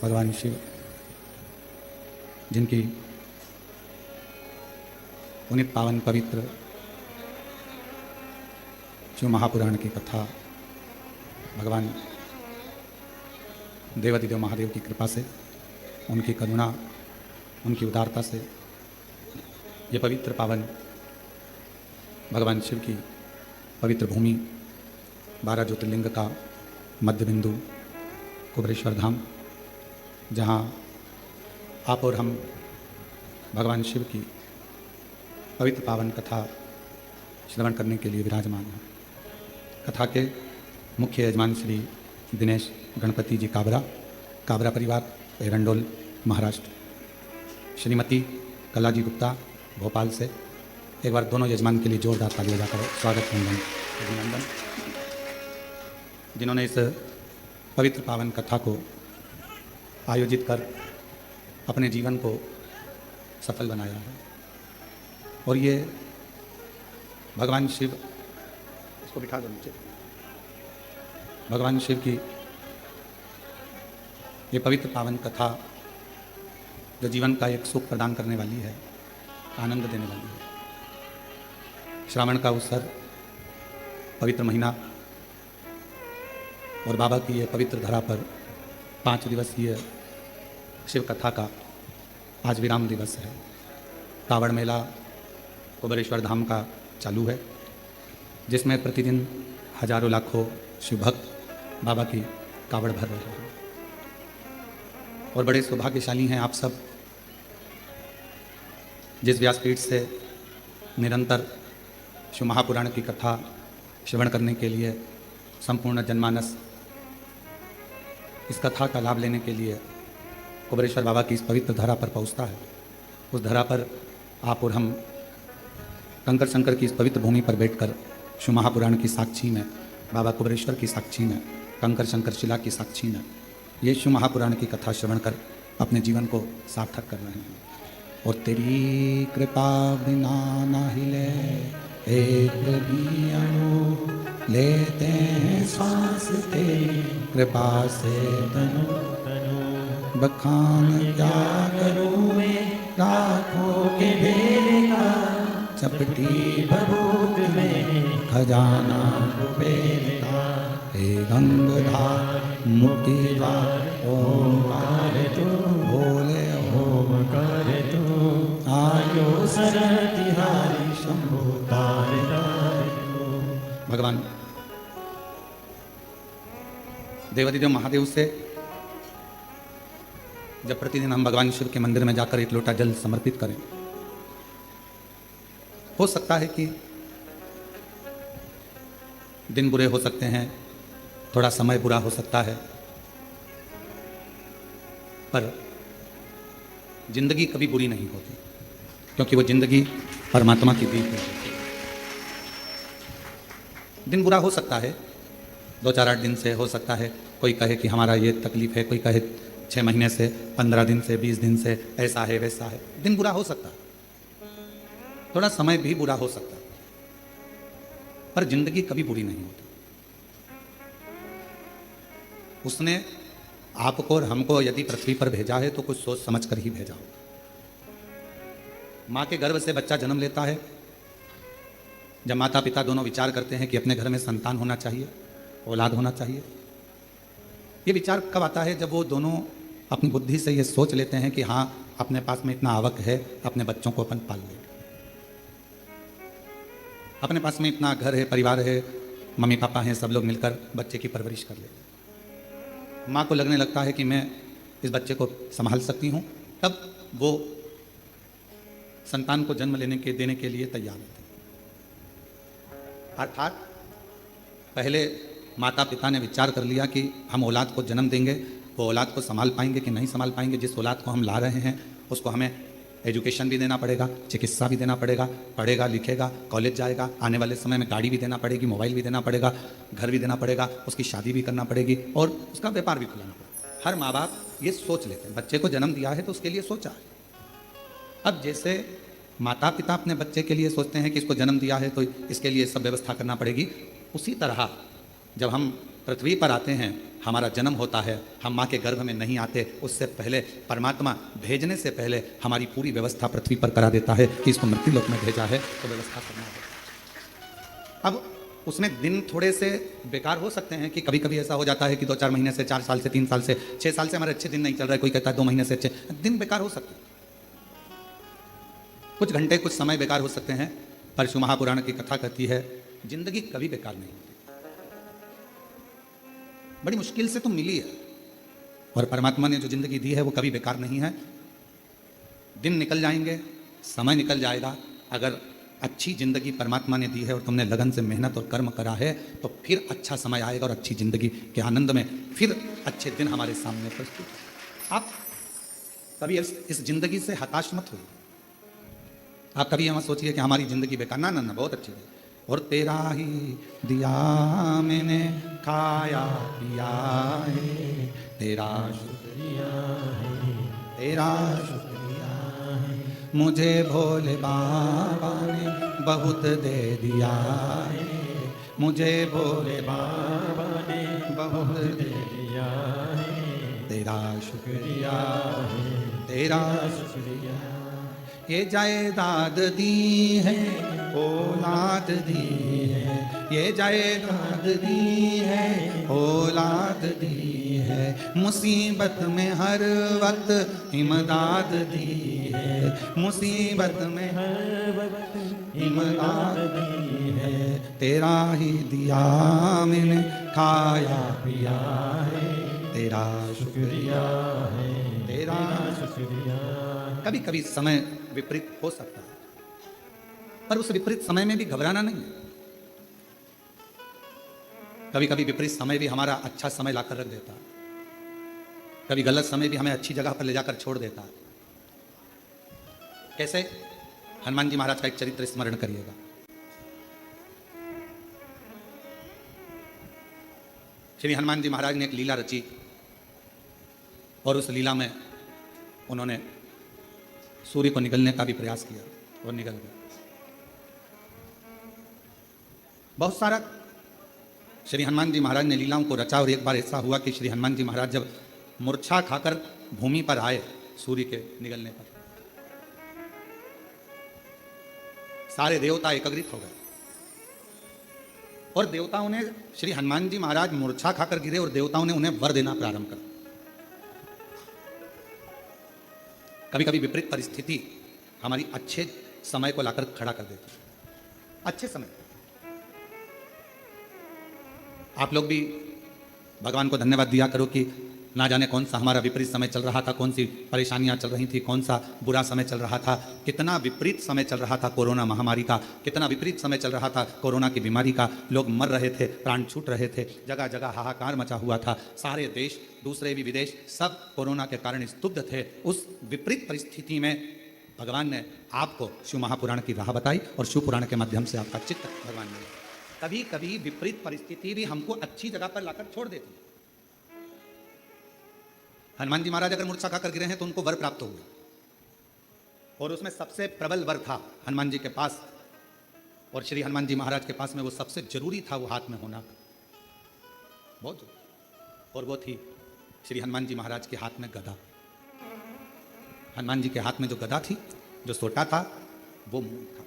भगवान शिव जिनकी पुनित पावन पवित्र शिव महापुराण की कथा भगवान देवादिदेव महादेव की कृपा से, उनकी करुणा, उनकी उदारता से ये पवित्र पावन भगवान शिव की पवित्र भूमि 12 ज्योतिर्लिंग का मध्य बिंदु कुबेरेश्वर धाम, जहाँ आप और हम भगवान शिव की पवित्र पावन कथा श्रवण करने के लिए विराजमान हैं। कथा के मुख्य यजमान श्री दिनेश गणपति जी काबरा परिवार, एरंडोल, महाराष्ट्र। श्रीमती कला जी गुप्ता भोपाल से। एक बार दोनों यजमान के लिए जोरदार ताली बजाकर स्वागत अभिनंदन, जिन्होंने इस पवित्र पावन कथा को आयोजित कर अपने जीवन को सफल बनाया है। और ये भगवान शिव, इसको बिठा दो नीचे, भगवान शिव की ये पवित्र पावन कथा जो जीवन का एक सुख प्रदान करने वाली है, आनंद देने वाली है। श्रावण का अवसर, पवित्र महीना और बाबा की ये पवित्र धरा पर 5 दिवसीय शिव कथा का आज विराम दिवस है। कावड़ मेला कुबेरेश्वर धाम का चालू है, जिसमें प्रतिदिन हजारों लाखों शिव भक्त बाबा की कावड़ भर रहे हैं। और बड़े सौभाग्यशाली हैं आप सब, जिस व्यासपीठ से निरंतर शिव महापुराण की कथा श्रवण करने के लिए संपूर्ण जनमानस इस कथा का लाभ लेने के लिए कुबेरेश्वर बाबा की इस पवित्र धरा पर पहुंचता है। उस धरा पर आप और हम कंकर शंकर की इस पवित्र भूमि पर बैठकर शिव महापुराण की साक्षी में, बाबा कुबेरेश्वर की साक्षी में, कंकर शंकर शिला की साक्षी में ये शिव महापुराण की कथा श्रवण कर अपने जीवन को सार्थक कर रहे हैं। और तेरी कृपा बिना ना हिले एक भी अणु, लेते हैं सांस तेरी कृपा से तनु तनु। बखान क्या करूँ मैं लाखों के ढेर का, चपटी बरूद में खजाना कुबेर का। हे गंगाधार मुक्तिदार ओंकार तू, बोले ओंकार तू। आयो शरण तिहारी शंभु तार तार तू। भगवान देवादिदेव महादेव से जब प्रतिदिन हम भगवान शिव के मंदिर में जाकर एक लोटा जल समर्पित करें, हो सकता है कि दिन बुरे हो सकते हैं, थोड़ा समय बुरा हो सकता है, पर जिंदगी कभी बुरी नहीं होती, क्योंकि वो जिंदगी परमात्मा की दी हुई होती है। दिन बुरा हो सकता है, 2-4-8 दिन से हो सकता है। कोई कहे कि हमारा ये तकलीफ है, कोई कहे 6 महीने से, 15 दिन से, 20 दिन से, ऐसा है वैसा है। दिन बुरा हो सकता है, थोड़ा समय भी बुरा हो सकता है, पर जिंदगी कभी बुरी नहीं होती। उसने आपको और हमको यदि पृथ्वी पर भेजा है तो कुछ सोच समझ कर ही भेजा होगा। माँ के गर्भ से बच्चा जन्म लेता है, जब माता पिता दोनों विचार करते हैं कि अपने घर में संतान होना चाहिए, औलाद होना चाहिए। ये विचार कब आता है? जब वो दोनों अपनी बुद्धि से ये सोच लेते हैं कि हाँ, अपने पास में इतना आवक है, अपने बच्चों को अपन पाल लेंगे, अपने पास में इतना घर है, परिवार है, मम्मी पापा हैं, सब लोग मिलकर बच्चे की परवरिश कर लेते। माँ को लगने लगता है कि मैं इस बच्चे को संभाल सकती हूँ, तब वो संतान को जन्म देने के लिए तैयार होते हैं। अर्थात पहले माता पिता ने विचार कर लिया कि हम औलाद को जन्म देंगे, वो औलाद को संभाल पाएंगे कि नहीं संभाल पाएंगे। जिस औलाद को हम ला रहे हैं उसको हमें एजुकेशन भी देना पड़ेगा, चिकित्सा भी देना पड़ेगा, पढ़ेगा लिखेगा, कॉलेज जाएगा, आने वाले समय में गाड़ी भी देना पड़ेगी, मोबाइल भी देना पड़ेगा, घर भी देना पड़ेगा, उसकी शादी भी करना पड़ेगी और उसका व्यापार भी खुलाना पड़ेगा। हर माँ बाप ये सोच लेते हैं, बच्चे को जन्म दिया है तो उसके लिए सोचा है। अब जैसे माता पिता अपने बच्चे के लिए सोचते हैं कि इसको जन्म दिया है तो इसके लिए सब व्यवस्था करना पड़ेगी, उसी तरह जब हम पृथ्वी पर आते हैं, हमारा जन्म होता है, हम माँ के गर्भ में नहीं आते, उससे पहले परमात्मा भेजने से पहले हमारी पूरी व्यवस्था पृथ्वी पर करा देता है कि इसको मृत्युलोक में भेजा है तो व्यवस्था करना है। अब उसमें दिन थोड़े से बेकार हो सकते हैं कि कभी कभी ऐसा हो जाता है कि 2-4 महीने से, 4 साल से, 3 साल से, 6 साल से हमारे अच्छे दिन नहीं चल रहा है, कोई कहता है 2 महीने से अच्छे दिन बेकार हो सकते हैं, कुछ घंटे कुछ समय बेकार हो सकते हैं, पर शिव महापुराण की कथा कहती है जिंदगी कभी बेकार नहीं होती, बड़ी मुश्किल से तो मिली है और परमात्मा ने जो जिंदगी दी है वो कभी बेकार नहीं है। दिन निकल जाएंगे, समय निकल जाएगा, अगर अच्छी जिंदगी परमात्मा ने दी है और तुमने लगन से मेहनत और कर्म करा है तो फिर अच्छा समय आएगा और अच्छी जिंदगी के आनंद में फिर अच्छे दिन हमारे सामने प्रस्तुत। आप कभी इस जिंदगी से हताश मत होइए, आप कभी मत सोचिए कि हमारी जिंदगी बेकार, ना ना ना, बहुत अच्छी है। और तेरा ही दिया मैंने खाया पिया है, तेरा शुक्रिया है, तेरा शुक्रिया है, मुझे भोले बाबा ने बहुत दे दिया है, मुझे भोले बाबा ने बहुत दे दिया है, तेरा शुक्रिया है, तेरा शुक्रिया। ये जायदाद दी है, औलाद दी है, ये जायदाद दी है, औलाद दी है, मुसीबत में हर वक्त इमदाद दी है, मुसीबत में हर वक्त इमदाद दी है, तेरा ही दिया मैंने खाया पिया है, तेरा शुक्रिया है, तेरा शुक्रिया। कभी कभी समय विपरीत हो सकता है, पर उस विपरीत समय में भी घबराना नहीं है। कभी कभी विपरीत समय भी हमारा अच्छा समय लाकर रख देता है, कभी गलत समय भी हमें अच्छी जगह पर ले जाकर छोड़ देता है। कैसे? हनुमान जी महाराज का एक चरित्र स्मरण करिएगा। श्री हनुमान जी महाराज ने एक लीला रची और उस लीला में उन्होंने सूर्य को निगलने का भी प्रयास किया और निगल गया। बहुत सारा श्री हनुमान जी महाराज ने लीलाओं को रचा और एक बार ऐसा हुआ कि श्री हनुमान जी महाराज जब मूर्छा खाकर भूमि पर आए सूर्य के निगलने पर, सारे देवता एकत्रित हो गए और देवताओं ने, श्री हनुमान जी महाराज मूर्छा खाकर गिरे और देवताओं ने उन्हें वर देना प्रारंभ कर। कभी कभी विपरीत परिस्थिति हमारी अच्छे समय को लाकर खड़ा कर देती है। अच्छे समय आप लोग भी भगवान को धन्यवाद दिया करो कि ना जाने कौन सा हमारा विपरीत समय चल रहा था, कौन सी परेशानियां चल रही थी, कौन सा बुरा समय चल रहा था, कितना विपरीत समय चल रहा था कोरोना महामारी का, कितना विपरीत समय चल रहा था कोरोना की बीमारी का। लोग मर रहे थे, प्राण छूट रहे थे, जगह जगह हाहाकार मचा हुआ था, सारे देश दूसरे भी विदेश सब कोरोना के कारण स्तब्ध थे। उस विपरीत परिस्थिति में भगवान ने आपको शिव महापुराण की राह बताई और शिव पुराण के माध्यम से आपका चित्त भगवान ने, कभी कभी विपरीत परिस्थिति भी हमको अच्छी जगह पर लाकर छोड़ देती है। हनुमान जी महाराज अगर मूर्छा खाकर गिरे हैं तो उनको वर प्राप्त हुआ और उसमें सबसे प्रबल वर था हनुमान जी के पास, और श्री हनुमान जी महाराज के पास में वो सबसे जरूरी था, वो हाथ में होना बहुत जरूरी, और वो थी श्री हनुमान जी महाराज के हाथ में गदा। हनुमान जी के हाथ में जो गदा थी, जो सोटा था, वो मूल था।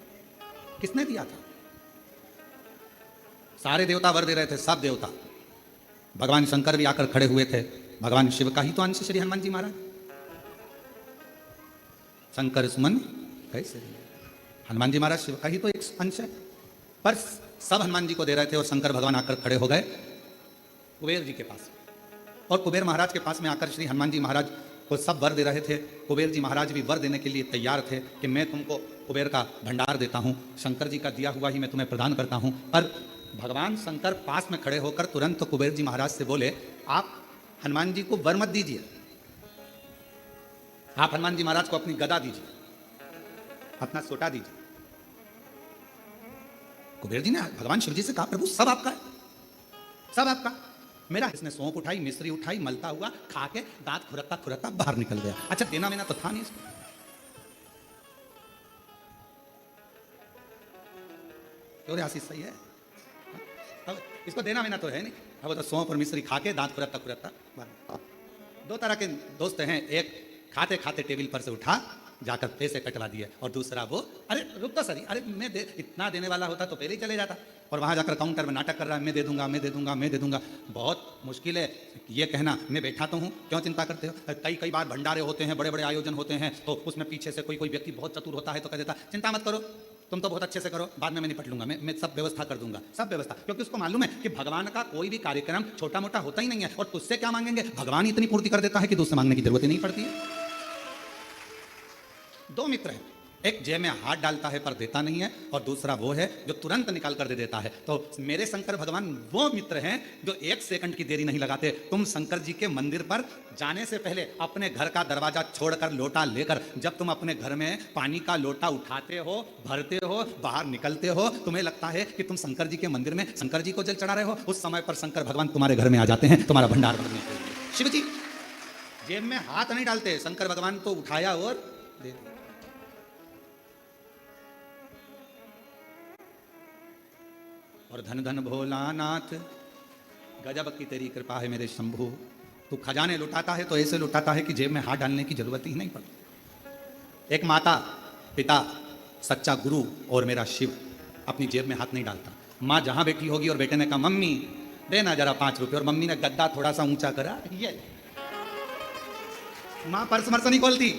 किसने दिया था? सारे देवता वर दे रहे थे, सब देवता, भगवान शंकर भी आकर खड़े हुए थे। भगवान शिव का ही तो अंश श्री हनुमान जी महाराज, शंकर सुमन कैसे, हनुमान जी महाराज शिव का ही तो एक अंश है, पर सब हनुमान जी को दे रहे थे और शंकर भगवान आकर खड़े हो गए कुबेर जी के पास, और कुबेर महाराज के पास में आकर श्री हनुमान जी महाराज को सब वर दे रहे थे। कुबेर जी महाराज भी वर देने के लिए तैयार थे कि मैं तुमको कुबेर का भंडार देता हूँ, शंकर जी का दिया हुआ ही मैं तुम्हें प्रदान करता हूँ। पर भगवान शंकर पास में खड़े होकर तुरंत तो कुबेर जी महाराज से बोले, आप हनुमान जी को वर मत दीजिए, आप हनुमान जी महाराज को अपनी गदा दीजिए, अपना सोटा दीजिए। कुबेर जी ने भगवान शिव जी से कहा, प्रभु सब आपका है, सब आपका, मेरा। इसने सौंफ उठाई, मिश्री उठाई, मलता हुआ खा के दांत खुरकता खुरकता बाहर निकल गया। अच्छा, देना वेना तो था नहीं इसको। क्यों रे आशीष, सही है? अब इसको देना वेना तो है नहीं। अब वो तो सौंफ और मिश्री खा के दांत खुरत्ता खुरत्ता। दो तरह के दोस्त हैं, एक खाते खाते टेबल पर से उठा जाकर पैसे कटवा दिए, और दूसरा वो अरे रुक तो सही, अरे मैं इतना देने वाला होता तो पहले ही चले जाता, और वहां जाकर काउंटर में नाटक कर रहा है, मैं दे दूंगा मैं दे दूंगा मैं दे दूंगा। बहुत मुश्किल है ये कहना, मैं बैठा तो हूँ, क्यों चिंता करते हो। कई कई बार भंडारे होते हैं, बड़े बड़े आयोजन होते हैं, तो उसमें पीछे से कोई कोई व्यक्ति बहुत चतुर होता है तो कह देता चिंता मत करो, तुम तो बहुत अच्छे से करो, बाद में मैं निपट लूंगा, मैं सब व्यवस्था कर दूंगा, सब व्यवस्था। क्योंकि उसको मालूम है कि भगवान का कोई भी कार्यक्रम छोटा मोटा होता ही नहीं है, और तुझसे क्या मांगेंगे, भगवान इतनी पूर्ति कर देता है कि दूसरे मांगने की जरूरत ही नहीं पड़ती है। दो मित्र हैं, एक जेब में हाथ डालता है पर देता नहीं है, और दूसरा वो है जो तुरंत निकाल कर दे देता है। तो मेरे शंकर भगवान वो मित्र हैं जो एक सेकंड की देरी नहीं लगाते। तुम शंकर जी के मंदिर पर जाने से पहले अपने घर का दरवाजा छोड़कर लोटा लेकर, जब तुम अपने घर में पानी का लोटा उठाते हो, भरते हो, बाहर निकलते हो, तुम्हें लगता है कि तुम शंकर जी के मंदिर में शंकर जी को जल चढ़ा रहे हो, उस समय पर शंकर भगवान तुम्हारे घर में आ जाते हैं, तुम्हारा भंडार भरने के लिए। शिव जी जेब में हाथ नहीं डालते, शंकर भगवान तो उठाया और दे दिया। और धन धन भोलानाथ, गजब की तेरी कृपा है मेरे शंभू, तू खजाने लुटाता है तो ऐसे लुटाता है कि जेब में हाथ डालने की जरूरत ही नहीं पड़ती। एक माता पिता सच्चा गुरु और मेरा शिव अपनी जेब में हाथ नहीं डालता। माँ जहां बैठी होगी और बेटे ने कहा मम्मी देना जरा 5 रुपए, और मम्मी ने गद्दा थोड़ा सा ऊंचा करा, ये माँ पर्स मर्स नहीं खोलती,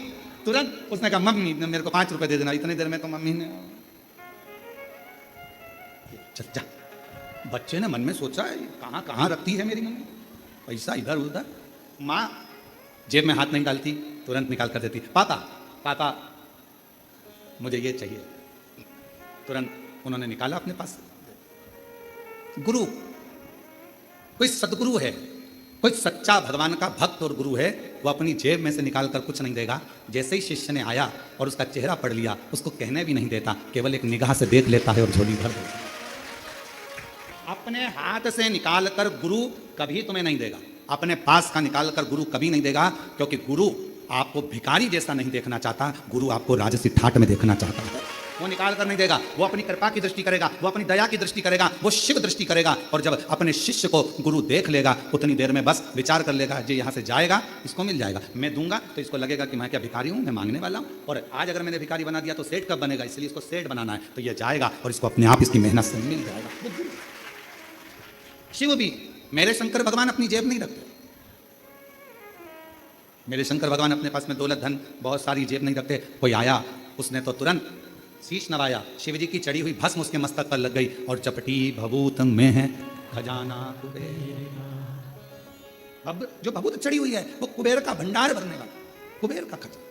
तुरंत उसने कहा मम्मी मेरे को 5 रुपए दे देना। इतनी देर में तो मम्मी ने चल बच्चे ने मन में सोचा कहाँ कहाँ रखती है मेरी मम्मी पैसा, इधर उधर। माँ जेब में हाथ नहीं डालती, तुरंत निकाल कर देती, पापा पापा मुझे ये चाहिए, तुरंत उन्होंने निकाला अपने पास। गुरु कोई सदगुरु है, कोई सच्चा भगवान का भक्त और गुरु है, वो अपनी जेब में से निकाल कर कुछ नहीं देगा। जैसे ही शिष्य ने आया और उसका चेहरा पढ़ लिया, उसको कहने भी नहीं देता, केवल एक निगाह से देख लेता है और झोली भर देता है। अपने हाथ से निकाल कर गुरु कभी तुम्हें नहीं देगा, अपने पास का निकाल कर गुरु कभी नहीं देगा, क्योंकि गुरु आपको भिखारी जैसा नहीं देखना चाहता, गुरु आपको राजसी ठाट में देखना चाहता है। वो निकाल कर नहीं देगा, वो अपनी कृपा की दृष्टि करेगा, वो अपनी दया की दृष्टि करेगा, वो शिव दृष्टि करेगा। और जब अपने शिष्य को गुरु देख लेगा, उतनी देर में बस विचार कर लेगा जी यहाँ से जाएगा इसको मिल जाएगा, मैं दूंगा तो इसको लगेगा कि मैं क्या भिखारी हूँ, मैं मांगने वाला हूँ, और आज अगर मैंने भिखारी बना दिया तो सेठ कब बनेगा, इसलिए इसको सेठ बनाना है, तो ये जाएगा और इसको अपने आप इसकी मेहनत से मिल जाएगा। शिव भी, मेरे शंकर भगवान अपनी जेब नहीं रखते, मेरे शंकर भगवान अपने पास में दौलत धन बहुत सारी जेब नहीं रखते। कोई आया उसने तो तुरंत शीश नवाया, शिव जी की चढ़ी हुई भस्म उसके मस्तक पर लग गई, और चपटी भभूत में है खजाना कुबेर। अब जो भभूत चढ़ी हुई है वो कुबेर का भंडार भरने वाला, कुबेर का खजाना,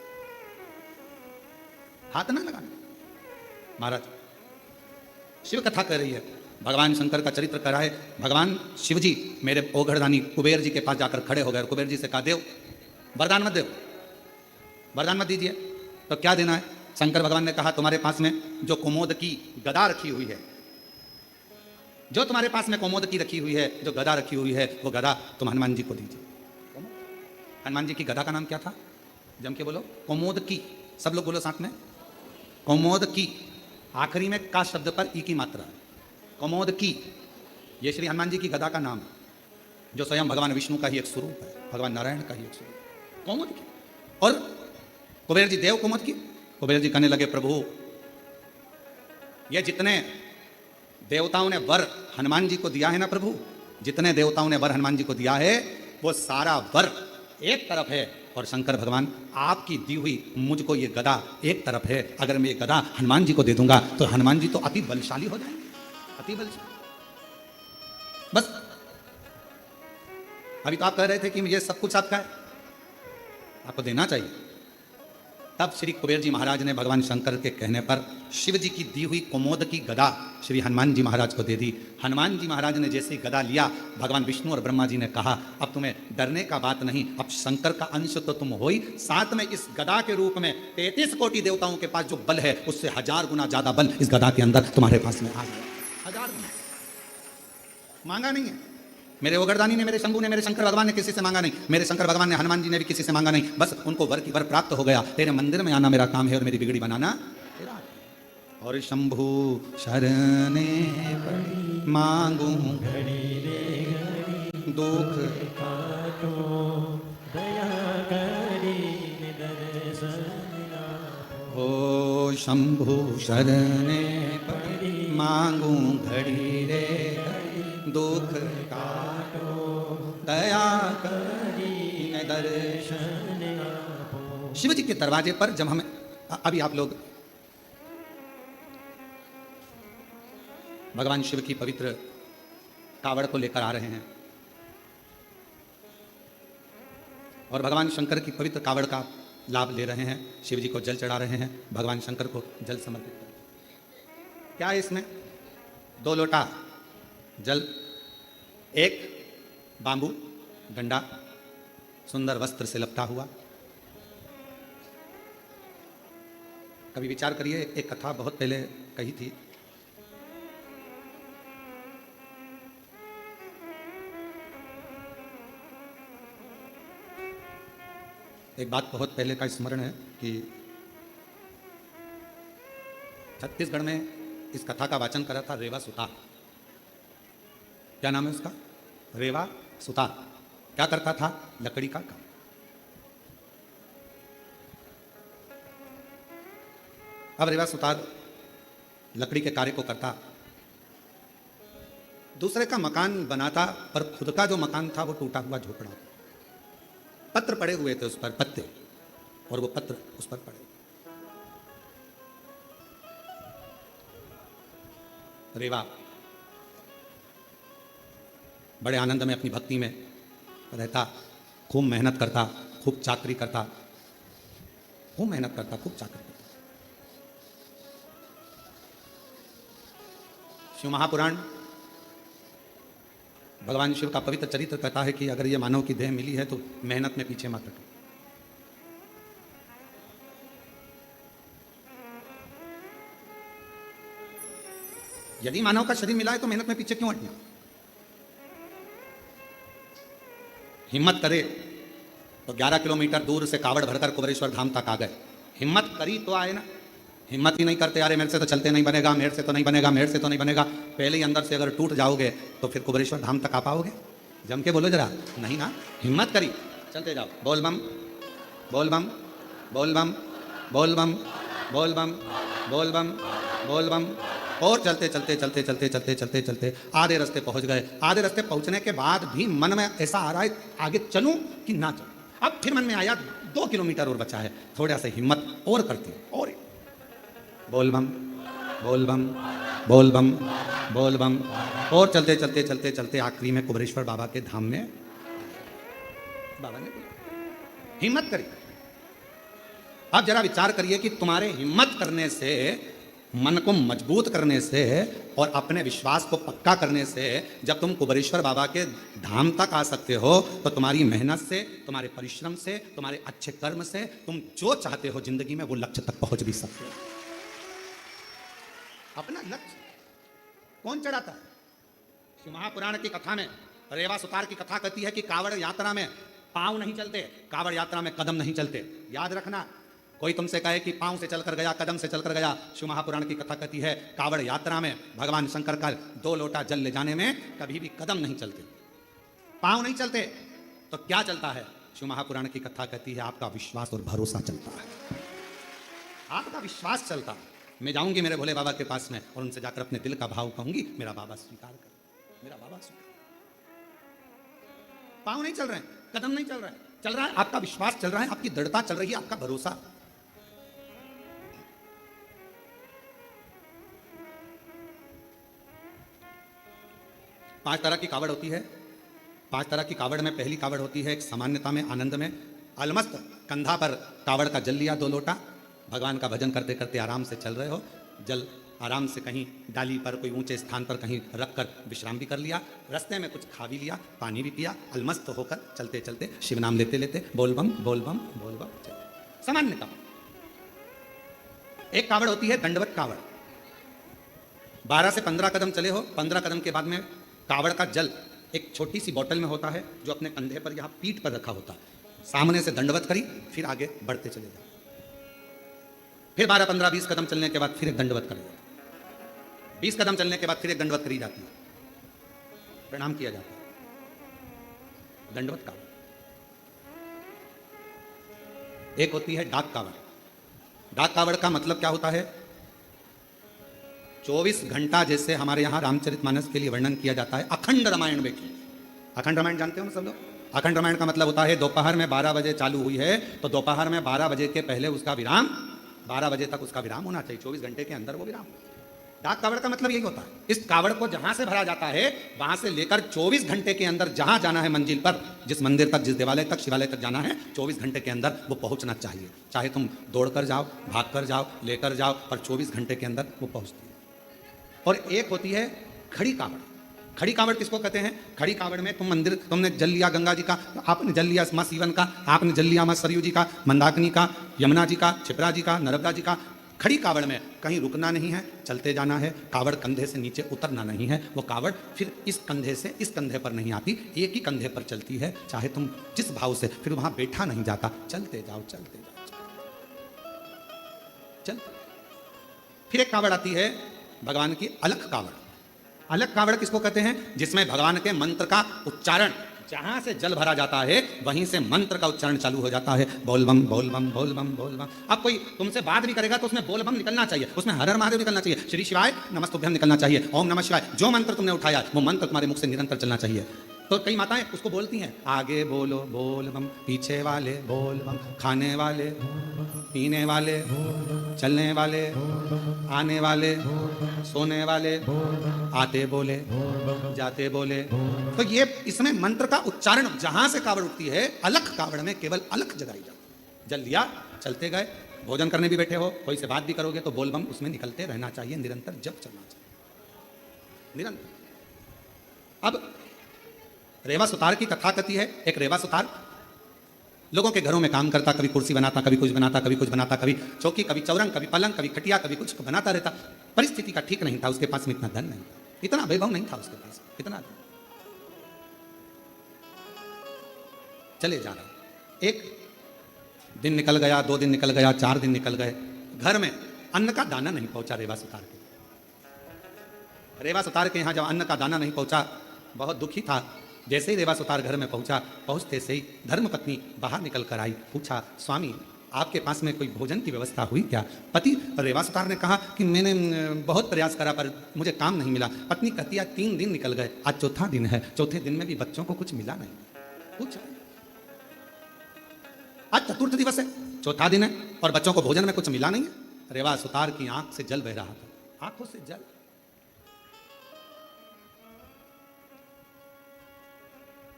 हाथ ना लगाना। महाराज शिव कथा कर रही है, भगवान शंकर का चरित्र कराए। भगवान शिव जी मेरे ओघड़दानी कुबेर जी के पास जाकर खड़े हो गए, कुबेर जी से कहा देव वरदान मत दो, वरदान मत दीजिए, तो क्या देना है। शंकर भगवान ने कहा तुम्हारे पास में जो कोमोद की गदा रखी हुई है, जो तुम्हारे पास में कोमोद की रखी हुई है, जो गदा रखी हुई है, वो गदा तुम हनुमान जी को दीजिए। हनुमान जी की गदा का नाम क्या था, जम के बोलो, कोमोद की, सब लोग बोलो साथ में, कोमोद की। आखिरी में का शब्द पर ई की मात्रा है, कोमोद की। ये श्री हनुमान जी की गदा का नाम है, जो स्वयं भगवान विष्णु का ही एक स्वरूप है, भगवान नारायण का ही एक स्वरूप, कोमोद की। और कुबेर जी देव कोमोद की। कुबेर जी कहने लगे प्रभु ये जितने देवताओं ने वर हनुमान जी को दिया है ना प्रभु, जितने देवताओं ने वर हनुमान जी को दिया है वो सारा वर एक तरफ है, और शंकर भगवान आपकी दी हुई मुझको ये गदा एक तरफ है। अगर मैं ये गदा हनुमान जी को दे दूंगा तो हनुमान जी तो अति बलशाली हो जाएंगे, अति बलशाली। बस अभी तो आप कह रहे थे कि मुझे सब कुछ आपका है, आपको देना चाहिए। तब श्री कुबेर जी महाराज ने भगवान शंकर के कहने पर शिव जी की दी हुई कोमोद की गदा श्री हनुमान जी महाराज को दे दी। हनुमान जी महाराज ने जैसे ही गदा लिया, भगवान विष्णु और ब्रह्मा जी ने कहा अब तुम्हें डरने का बात नहीं, अब शंकर का अंश तो तुम हो ही, साथ में इस गदा के रूप में 33 कोटि देवताओं के पास जो बल है उससे 1000 गुना ज्यादा बल इस गदा के अंदर तुम्हारे पास में आ गया। 1000 गुना मांगा नहीं है मेरे ओगरदानी ने, मेरे शंभू ने, मेरे शंकर भगवान ने किसी से मांगा नहीं, मेरे शंकर भगवान ने हनुमान जी ने भी किसी से मांगा नहीं, बस उनको वर की वर प्राप्त हो गया। तेरे मंदिर में आना मेरा काम है और मेरी बिगड़ी बनाना तेरा। और शंभू शरणे मांगू घड़ी रे घड़ी, दुख काटो दया करीने दर्शन हो शंभु शरणे पड़ी मांगू घड़ी रे दुख काटो दया करीने दर्शन। शिव जी के दरवाजे पर जब हमें अभी आप लोग भगवान शिव की पवित्र कावड़ को लेकर आ रहे हैं और भगवान शंकर की पवित्र कावड़ का लाभ ले रहे हैं। शिव जी को जल चढ़ा रहे हैं, भगवान शंकर को जल समर्पित कर। क्या है इसमें? 2 लोटा जल, एक बांबू डंडा सुंदर वस्त्र से लपटा हुआ। कभी विचार करिए, एक कथा बहुत पहले कही थी। एक बात बहुत पहले का स्मरण है कि छत्तीसगढ़ में इस कथा का वाचन करा था रेवा सुतार। क्या नाम है उसका? रेवा सुतार। क्या करता था? लकड़ी का काम। अब रेवा सुतार लकड़ी के कार्य को करता, दूसरे का मकान बनाता, पर खुद का जो मकान था वो टूटा हुआ झोपड़ा। पत्र पड़े हुए थे उस पर, पत्ते, और वो पत्र उस पर पड़े। रेवा बड़े आनंद में अपनी भक्ति में रहता, खूब मेहनत करता, खूब चाकरी करता, खूब मेहनत करता, खूब चाकरी करता। शिव महापुराण भगवान शिव का पवित्र चरित्र कहता है कि अगर ये मानव की देह मिली है तो मेहनत में पीछे मत हटो। यदि मानव का शरीर मिला है तो मेहनत में पीछे क्यों हटना? हिम्मत करे तो 11 किलोमीटर दूर से कावड़ भरकर कुबेरेश्वर धाम तक आ गए। हिम्मत करी तो आए ना। हिम्मत ही नहीं करते, अरे मेरे से तो चलते नहीं बनेगा, मेरे से तो नहीं बनेगा, मेरे से तो नहीं बनेगा। पहले ही अंदर से अगर टूट जाओगे तो फिर कुबेरेश्वर धाम तक आ पाओगे? जम के बोलो जरा, नहीं ना। हिम्मत करी, चलते जाओ। बोल बम बोल बम बोल बम बोल बम बोल बम बोल बम बोल बम। और चलते चलते चलते चलते चलते चलते चलते आधे रास्ते पहुंच गए। आधे रास्ते पहुंचने के बाद भी मन में ऐसा आ रहा है आगे चलूं कि ना चलूं। अब फिर मन में आया 2 किलोमीटर और बचा है, थोड़ा सा हिम्मत और करती है। और बोल बम बोल बम बोल बम बोल बम। और चलते चलते चलते चलते आखिरी में कुबेरेश्वर बाबा के धाम में बाबा ने हिम्मत करी। अब जरा विचार करिए कि तुम्हारे हिम्मत करने से, मन को मजबूत करने से और अपने विश्वास को पक्का करने से जब तुम कुबेरेश्वर बाबा के धाम तक आ सकते हो तो तुम्हारी मेहनत से, तुम्हारे परिश्रम से, तुम्हारे अच्छे कर्म से तुम जो चाहते हो जिंदगी में वो लक्ष्य तक पहुंच भी सकते हो। अपना लक्ष्य कौन चढ़ाता है? शिव महापुराण की कथा में रेवा सुतार की कथा कहती है कि कावड़ यात्रा में पांव नहीं चलते, कावड़ यात्रा में कदम नहीं चलते। याद रखना, कोई तुमसे कहे कि पांव से चलकर गया, कदम से चलकर गया, शिव महापुराण की कथा कहती है कावड़ यात्रा में भगवान शंकर का 2 लोटा जल ले जाने में कभी भी कदम नहीं चलते, पांव नहीं चलते। तो क्या चलता है? शिव महापुराण की कथा कहती है आपका विश्वास और भरोसा चलता है। आपका विश्वास चलता है। मैं जाऊंगी मेरे भोले बाबा के पास में और उनसे जाकर अपने दिल का भाव कहूंगी, मेरा बाबा स्वीकार कर, मेरा बाबा स्वीकार। पांव नहीं चल रहे हैं, कदम नहीं चल रहा है, चल रहा है आपका विश्वास, चल रहा है आपकी दृढ़ता, चल रही है आपका भरोसा। पांच तरह की कावड़ होती है। 5 तरह की कावड़ में पहली कावड़ होती है एक सामान्यता में, आनंद में, अलमस्त, कंधा पर कावड़ का जल लिया 2 लोटा, भगवान का भजन करते करते आराम से चल रहे हो, जल आराम से कहीं डाली पर, कोई ऊंचे स्थान पर कहीं रख कर विश्राम भी कर लिया, रास्ते में कुछ खा भी लिया, पानी भी पिया, अलमस्त होकर चलते चलते शिव नाम लेते लेते बोल बम बोल बम बोल बम चलते। सामान्य कावड़। एक कावड़ होती है दंडवत कावड़। 12 से 15 कदम चले हो, 15 कदम के बाद में कावड़ का जल एक छोटी सी बोतल में होता है जो अपने कंधे पर यहाँ पीठ पर रखा होता है। सामने से दंडवत करी, फिर आगे बढ़ते चले जाओ। फिर 12, 15, 20 कदम चलने के बाद फिर एक दंडवत कर जाता है। 20 कदम चलने के बाद फिर एक दंडवत करी जाती है, प्रणाम किया जाता है। दंडवत कावड़, एक होती है डाक कावड़। डाक कावड़ का मतलब क्या होता है? 24 घंटा जैसे हमारे यहां रामचरितमानस के लिए वर्णन किया जाता है अखंड रामायण में की। अखंड रामायण जानते हो ना सब लोग? अखंड रामायण का मतलब होता है दोपहर में 12 बजे चालू हुई है तो दोपहर में 12 बजे के पहले उसका विराम, 12 बजे तक उसका विराम होना चाहिए, 24 घंटे के अंदर वो विराम। डाक कावड़ का मतलब यही होता है। इस कावड़ को जहां से भरा जाता है वहां से लेकर 24 घंटे के अंदर जहां जाना है मंजिल पर, जिस मंदिर तक, जिस देवालय तक, शिवालय तक जाना है, 24 घंटे के अंदर वो पहुंचना चाहिए। चाहे तुम दौड़ कर जाओ, भाग कर जाओ, लेकर जाओ, पर 24 घंटे के अंदर वो पहुंचती है। और एक होती है खड़ी कावड़। खड़ी कावड़ किसको कहते हैं? खड़ी कावड़ में तुम मंदिर, तुमने जल लिया गंगा जी का, आपने जल लिया माँ सीवन का, आपने जल लिया माँ सरयू जी का, मंदाकिनी का, यमुना जी का, क्षिप्रा जी का, नर्मदा जी का। खड़ी कावड़ में कहीं रुकना नहीं है, चलते जाना है। कावड़ कंधे से नीचे उतरना नहीं है। वो कावड़ फिर इस कंधे से इस कंधे पर नहीं आती, एक ही कंधे पर चलती है। चाहे तुम जिस भाव से, फिर वहां बैठा नहीं जाता, चलते जाओ, चलते जाओ, चल। फिर एक कावड़ आती है भगवान की अलख कावड़। अलख कावड़ किसको कहते हैं? जिसमें भगवान के मंत्र का उच्चारण, जहां से जल भरा जाता है वहीं से मंत्र का उच्चारण चालू हो जाता है। बोल बम, बोल बम, बोल बम, बोल बम। अब कोई तुमसे बात भी करेगा तो उसमें बोल बम निकलना चाहिए, उसमें हर हर महादेव निकलना चाहिए, श्री शिवाय नमस्तुभ्यम निकलना चाहिए, ओम नमः शिवाय। जो मंत्र तुमने उठाया वो मंत्र तुम्हारे मुख से निरंतर चलना चाहिए। तो कई माताएं उसको बोलती हैं, आगे बोलो बोल बम, पीछे वाले बोल बम, खाने वाले, पीने वाले, चलने वाले, आने वाले, सोने वाले, आते बोले, जाते बोले। तो ये इसमें मंत्र का उच्चारण जहां से कावड़ उठती है, अलख कावड़ में केवल अलख जगाई जाती। जल लिया, चलते गए, भोजन करने भी बैठे हो, कोई से बात भी करोगे तो बोल बम उसमें निकलते रहना चाहिए, निरंतर जप चलना चाहिए, निरंतर। अब रेवा सुतार की कथा कथी है। एक रेवा सुतार लोगों के घरों में काम करता, कभी कुर्सी बनाता, कभी कुछ बनाता, कभी कुछ बनाता, कभी चौकी, कभी चौरंग, कभी पलंग, कभी खटिया, कभी कुछ बनाता रहता। परिस्थिति का ठीक नहीं था, उसके पास में इतना धन नहीं था, इतना वैभव नहीं था उसके पास, इतना चले जा रहा। एक दिन निकल गया, 2 दिन निकल गया, 4 दिन निकल गए, घर में अन्न का दाना नहीं पहुंचा रेवा सुतार के। रेवा सुतार के यहाँ जब अन्न का दाना नहीं पहुंचा, बहुत दुखी था। जैसे ही रेवा सुतार घर में पहुंचा, पहुंचते से ही धर्मपत्नी बाहर निकल कर आई, पूछा, स्वामी आपके पास में कोई भोजन की व्यवस्था हुई क्या? पति रेवा सुतार ने कहा कि मैंने बहुत प्रयास करा पर मुझे काम नहीं मिला। पत्नी कहती है 3 दिन निकल गए, आज चौथा दिन है, चौथे दिन में भी बच्चों को कुछ मिला नहीं। पूछा, आज चतुर्थ दिवस है, चौथा दिन है और बच्चों को भोजन में कुछ मिला नहीं है। रेवा सुतार की आंख से जल बह रहा था, आंखों से जल।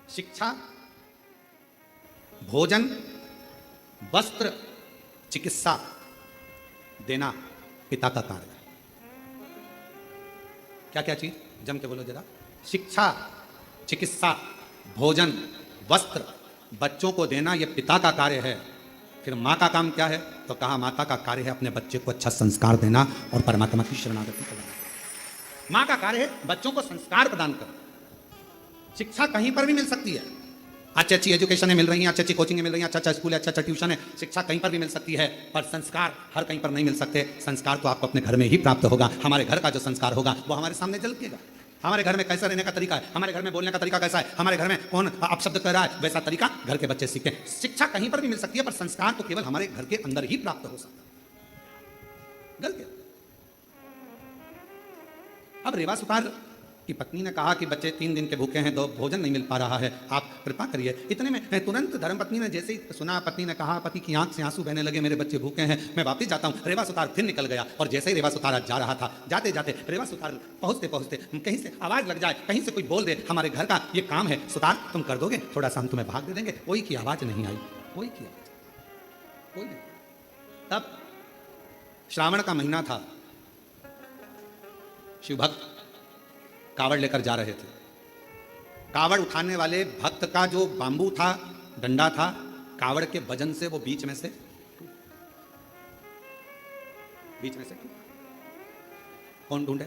शिक्षा, भोजन, वस्त्र, चिकित्सा देना पिता का कार्य है। क्या क्या चीज जम के बोलो जरा। शिक्षा, चिकित्सा, भोजन, वस्त्र, बच्चों को देना यह पिता का कार्य है। फिर माँ का काम क्या है? तो कहा माता का कार्य है अपने बच्चे को अच्छा संस्कार देना और परमात्मा की शरणागति करना। माँ का कार्य है बच्चों को संस्कार प्रदान करना। शिक्षा कहीं पर भी मिल सकती है, अच्छी अच्छी एजुकेशन मिल रही है, अच्छी अच्छी कोचिंग मिल रही है, अच्छा अच्छा स्कूल है, अच्छा अच्छा ट्यूशन है, शिक्षा कहीं पर भी मिल सकती है, पर संस्कार हर कहीं पर नहीं मिल सकते। संस्कार तो आपको अपने घर में ही प्राप्त होगा। हमारे घर का जो संस्कार होगा वो हमारे सामने झलकेगा। हमारे घर में कैसा रहने का तरीका है, हमारे घर में बोलने का तरीका कैसा है, हमारे घर में कौन अपशब्द कह रहा है, वैसा तरीका घर के बच्चे सीखते हैं। शिक्षा कहीं पर भी मिल सकती है, पर संस्कार तो केवल हमारे घर के अंदर ही प्राप्त हो सकता है, घर के। अब रेवा सुतार की पत्नी ने कहा कि बच्चे 3 दिन के भूखे हैं, 2 भोजन नहीं मिल पा रहा है, आप कृपा करिए। इतने में तुरंत धर्मपत्नी ने जैसे ही सुना, पत्नी ने कहा, पति की आंख से आंसू बहने लगे, मेरे बच्चे भूखे हैं, मैं वापस जाता हूँ। रेवा सुतार फिर निकल गया और जैसे ही रेवा सुतार जा रहा था, जाते जाते रेवा सुतार पहुंचते पहुंचते कहीं से आवाज लग जाए, कहीं से कोई बोल दे, हमारे घर का ये काम है सुतार तुम कर दोगे, थोड़ा सा हम तुम्हें भाग दे देंगे। कोई की आवाज नहीं आई, कोई की आवाज, कोई नहीं। तब श्रावण का महीना था, शिव भक्त कावड़ लेकर जा रहे थे। कावड़ उठाने वाले भक्त का जो बांबू था, डंडा था, कावड़ के वजन से वो बीच में से कौन ढूंढे?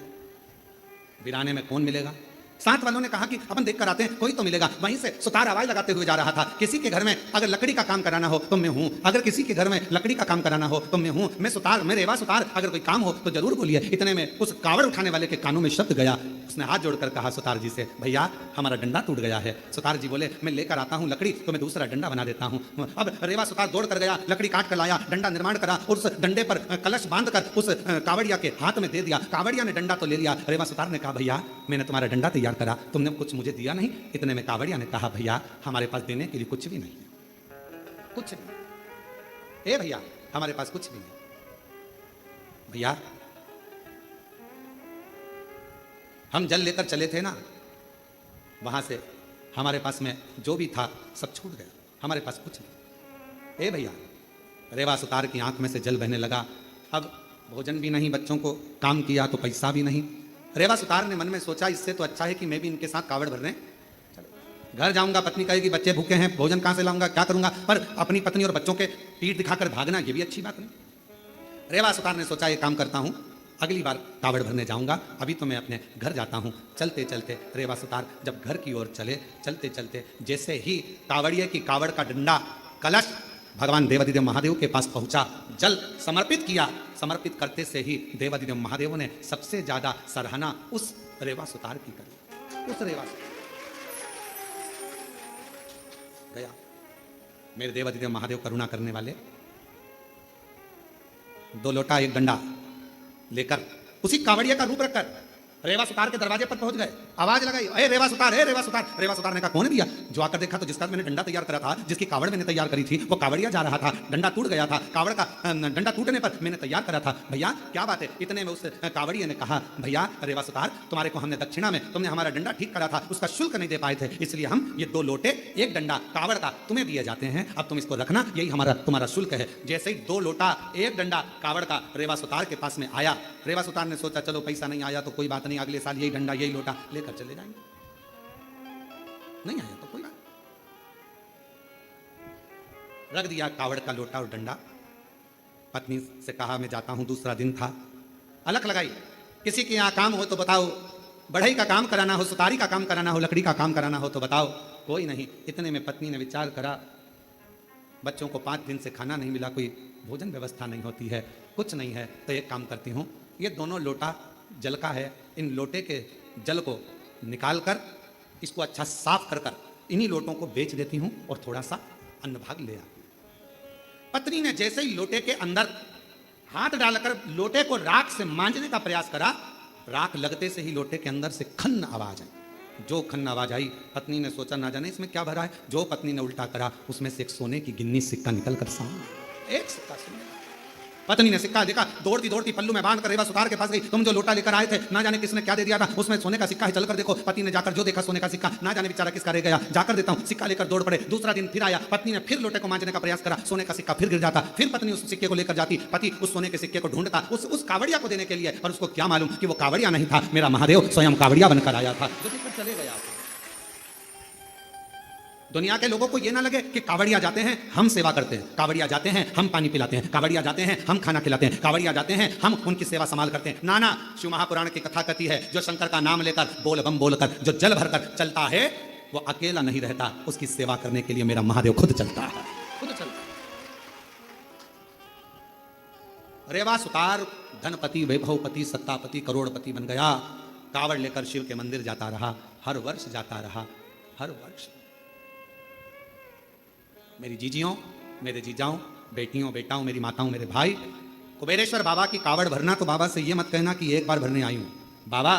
वीराने में कौन मिलेगा? साथ वालों ने कहा कि अपन देख कर आते हैं, कोई तो मिलेगा। वहीं से सुतार आवाज लगाते हुए जा रहा था, किसी के घर में अगर लकड़ी का काम कराना हो तो मैं हूं, अगर किसी के घर में लकड़ी का काम कराना हो तो मैं हूं, मैं सुतार, मैं रेवा सुतार, अगर कोई काम हो तो जरूर बोलिए। इतने में उस कावड़ उठाने वाले के कानों में शब्द गया। उसने हाथ जोड़कर कहा सुतार जी से, भैया हमारा डंडा टूट गया है। सुतार जी बोले, मैं लेकर आता हूं लकड़ी तो मैं दूसरा डंडा बना देता हूं। अब रेवा सुतार दौड़ कर गया, लकड़ी काट कर लाया, डंडा निर्माण करा, उस डंडे पर कलश बांधकर उस कावड़िया के हाथ में दे दिया। कावड़िया ने डंडा तो ले लिया। रेवा सुतार ने कहा, भैया मैंने तुम्हारा डंडा तैयार करा, तुमने कुछ मुझे दिया नहीं। इतने में कावड़िया ने कहा, भैया हमारे पास देने के लिए कुछ भी नहीं है, कुछ नहीं। ए भैया हमारे पास कुछ भी नहीं। भैया हम जल लेकर चले थे ना, वहां से हमारे पास में जो भी था सब छूट गया, हमारे पास कुछ नहीं। ए भैया, रेवा सुतार की आंख में से जल बहने लगा। अब भोजन भी नहीं, बच्चों को काम किया तो पैसा भी नहीं। रेवा सुतार ने मन में सोचा, इससे तो अच्छा है कि मैं भी इनके साथ कावड़ भरने चलो। घर जाऊंगा, पत्नी कहेगी बच्चे भूखे हैं, भोजन कहां से लाऊंगा, क्या करूंगा, पर अपनी पत्नी और बच्चों के पीठ दिखाकर भागना ये भी अच्छी बात नहीं। रेवा सुतार ने सोचा, ये काम करता हूं, अगली बार कावड़ भरने जाऊंगा, अभी तो मैं अपने घर जाता हूं। चलते चलते रेवा सुतार जब घर की ओर चले, चलते चलते जैसे ही कावड़िए की कावड़ का डंडा कलश भगवान देवादिदेव महादेव के पास पहुंचा, जल समर्पित किया। समर्पित करते से ही देवादिदेव महादेव ने सबसे ज्यादा सराहना उस रेवा सुतार की करी। उस रेवा गया, मेरे देवादिदेव महादेव करुणा करने वाले, 2 लोटा 1 डंडा लेकर उसी कावड़िया का रूप रखकर रेवा सुतार के दरवाजे पर पहुंच गए। आवाज लगाई, ए रेवा सुतार, ए रेवा सुतार। रेवा सुतार ने कहा, कौन दिया? जो आकर देखा तो जिसका मैंने डंडा तैयार करा था, जिसकी कावड़ मैंने तैयार करी थी, वो कावड़िया जा रहा था, डंडा टूट गया था। कावड़ का डंडा टूटने पर मैंने तैयार करा था। भैया क्या बात है? इतने में उस कावड़िया ने कहा, भैया रेवा सुतार, तुम्हारे को हमने दक्षिणा में, तुमने हमारा डंडा ठीक करा था, उसका शुल्क नहीं दे पाए थे, इसलिए हम ये 2 लोटे 1 डंडा कावड़ का तुम्हें दिए जाते हैं। अब तुम इसको रखना, यही हमारा तुम्हारा शुल्क है। जैसे ही 2 लोटा 1 डंडा कावड़ का रेवा सुतार के पास में आया, रेवा सुतार ने सोचा, चलो पैसा नहीं आया तो कोई बात नहीं, अगले साल यही डंडा यही लोटा लेकर चले जाएंगे, नहीं आया तो कोई बात। रख दिया कावड़ का लोटा और डंडा। पत्नी से कहा, मैं जाता हूं, दूसरा दिन था। अलख लगाई, किसी के यहां काम हो तो बताओ, बढ़ई का काम कराना हो, सुतारी का काम कराना हो, लकड़ी का काम कराना हो तो बताओ। कोई नहीं। इतने में पत्नी ने विचार करा, बच्चों को 5 दिन से खाना नहीं मिला, कोई भोजन व्यवस्था नहीं होती है, कुछ नहीं है, तो एक काम करती हूं, ये दोनों लोटा जल का है, इन लोटे के जल को निकाल कर इसको अच्छा साफ कर इन्हीं लोटों को बेच देती हूं और थोड़ा सा अन्न भाग ले आती हूं। पत्नी ने जैसे ही लोटे के अंदर हाथ डालकर लोटे को राख से मांजने का प्रयास करा, राख लगते से ही लोटे के अंदर से खन्न आवाज आई। जो खन्न आवाज आई, पत्नी ने सोचा ना जाने इसमें क्या भरा है। जो पत्नी ने उल्टा करा, उसमें से एक सोने की गिन्नी सिक्का निकल कर सामने, एक सिक्का सोने। पत्नी ने सिक्का देखा, दौड़ती दौड़ती पल्लू में बांध कर रेवा सुतार के पास गई। तुम जो लोटा लेकर आए थे, ना जाने किसने क्या दे दिया था, उसमें सोने का सिक्का है, चलकर देखो। पति ने जाकर जो देखा सोने का सिक्का, ना जाने बेचारा किसका रह गया, जाकर देता हूं। सिक्का लेकर दौड़ पड़े। दूसरा दिन फिर आया, पत्नी ने फिर लोटे को मांजने का प्रयास करा, सोने का सिक्का फिर गिर जाता। फिर पत्नी उस सिक्के को लेकर जाती, पति उस सोने के सिक्के को ढूंढता उस कावड़िया को देने के लिए, और उसको क्या मालूम कि वो कावड़िया नहीं था, मेरा महादेव स्वयं कावड़िया बनकर आया था, जो देखकर चले गया। दुनिया के लोगों को यह ना लगे कि कावड़िया जाते हैं हम सेवा करते हैं, कावड़िया जाते हैं हम पानी पिलाते हैं, कावड़िया जाते हैं हम खाना खिलाते हैं, कावड़िया जाते हैं हम उनकी सेवा संभाल करते हैं। नाना, शिव महापुराण की कथा कहती है, जो शंकर का नाम लेकर बोल बम बोलकर जो जल भरकर चलता है, वो अकेला नहीं रहता, उसकी सेवा करने के लिए मेरा महादेव खुद चलता है, खुद चलता है। रेवा सुतार धनपति, वैभवपति, सत्तापति, करोड़पति बन गया। कावड़ लेकर शिव के मंदिर जाता रहा, हर वर्ष जाता रहा, हर वर्ष। मेरी जीजियों, मेरे जीजाओं, बेटियों, बेटाओं, मेरी माताओं, मेरे भाई, कुबेरेश्वर बाबा की कावड़ भरना तो बाबा से ये मत कहना कि एक बार भरने आई हूं। बाबा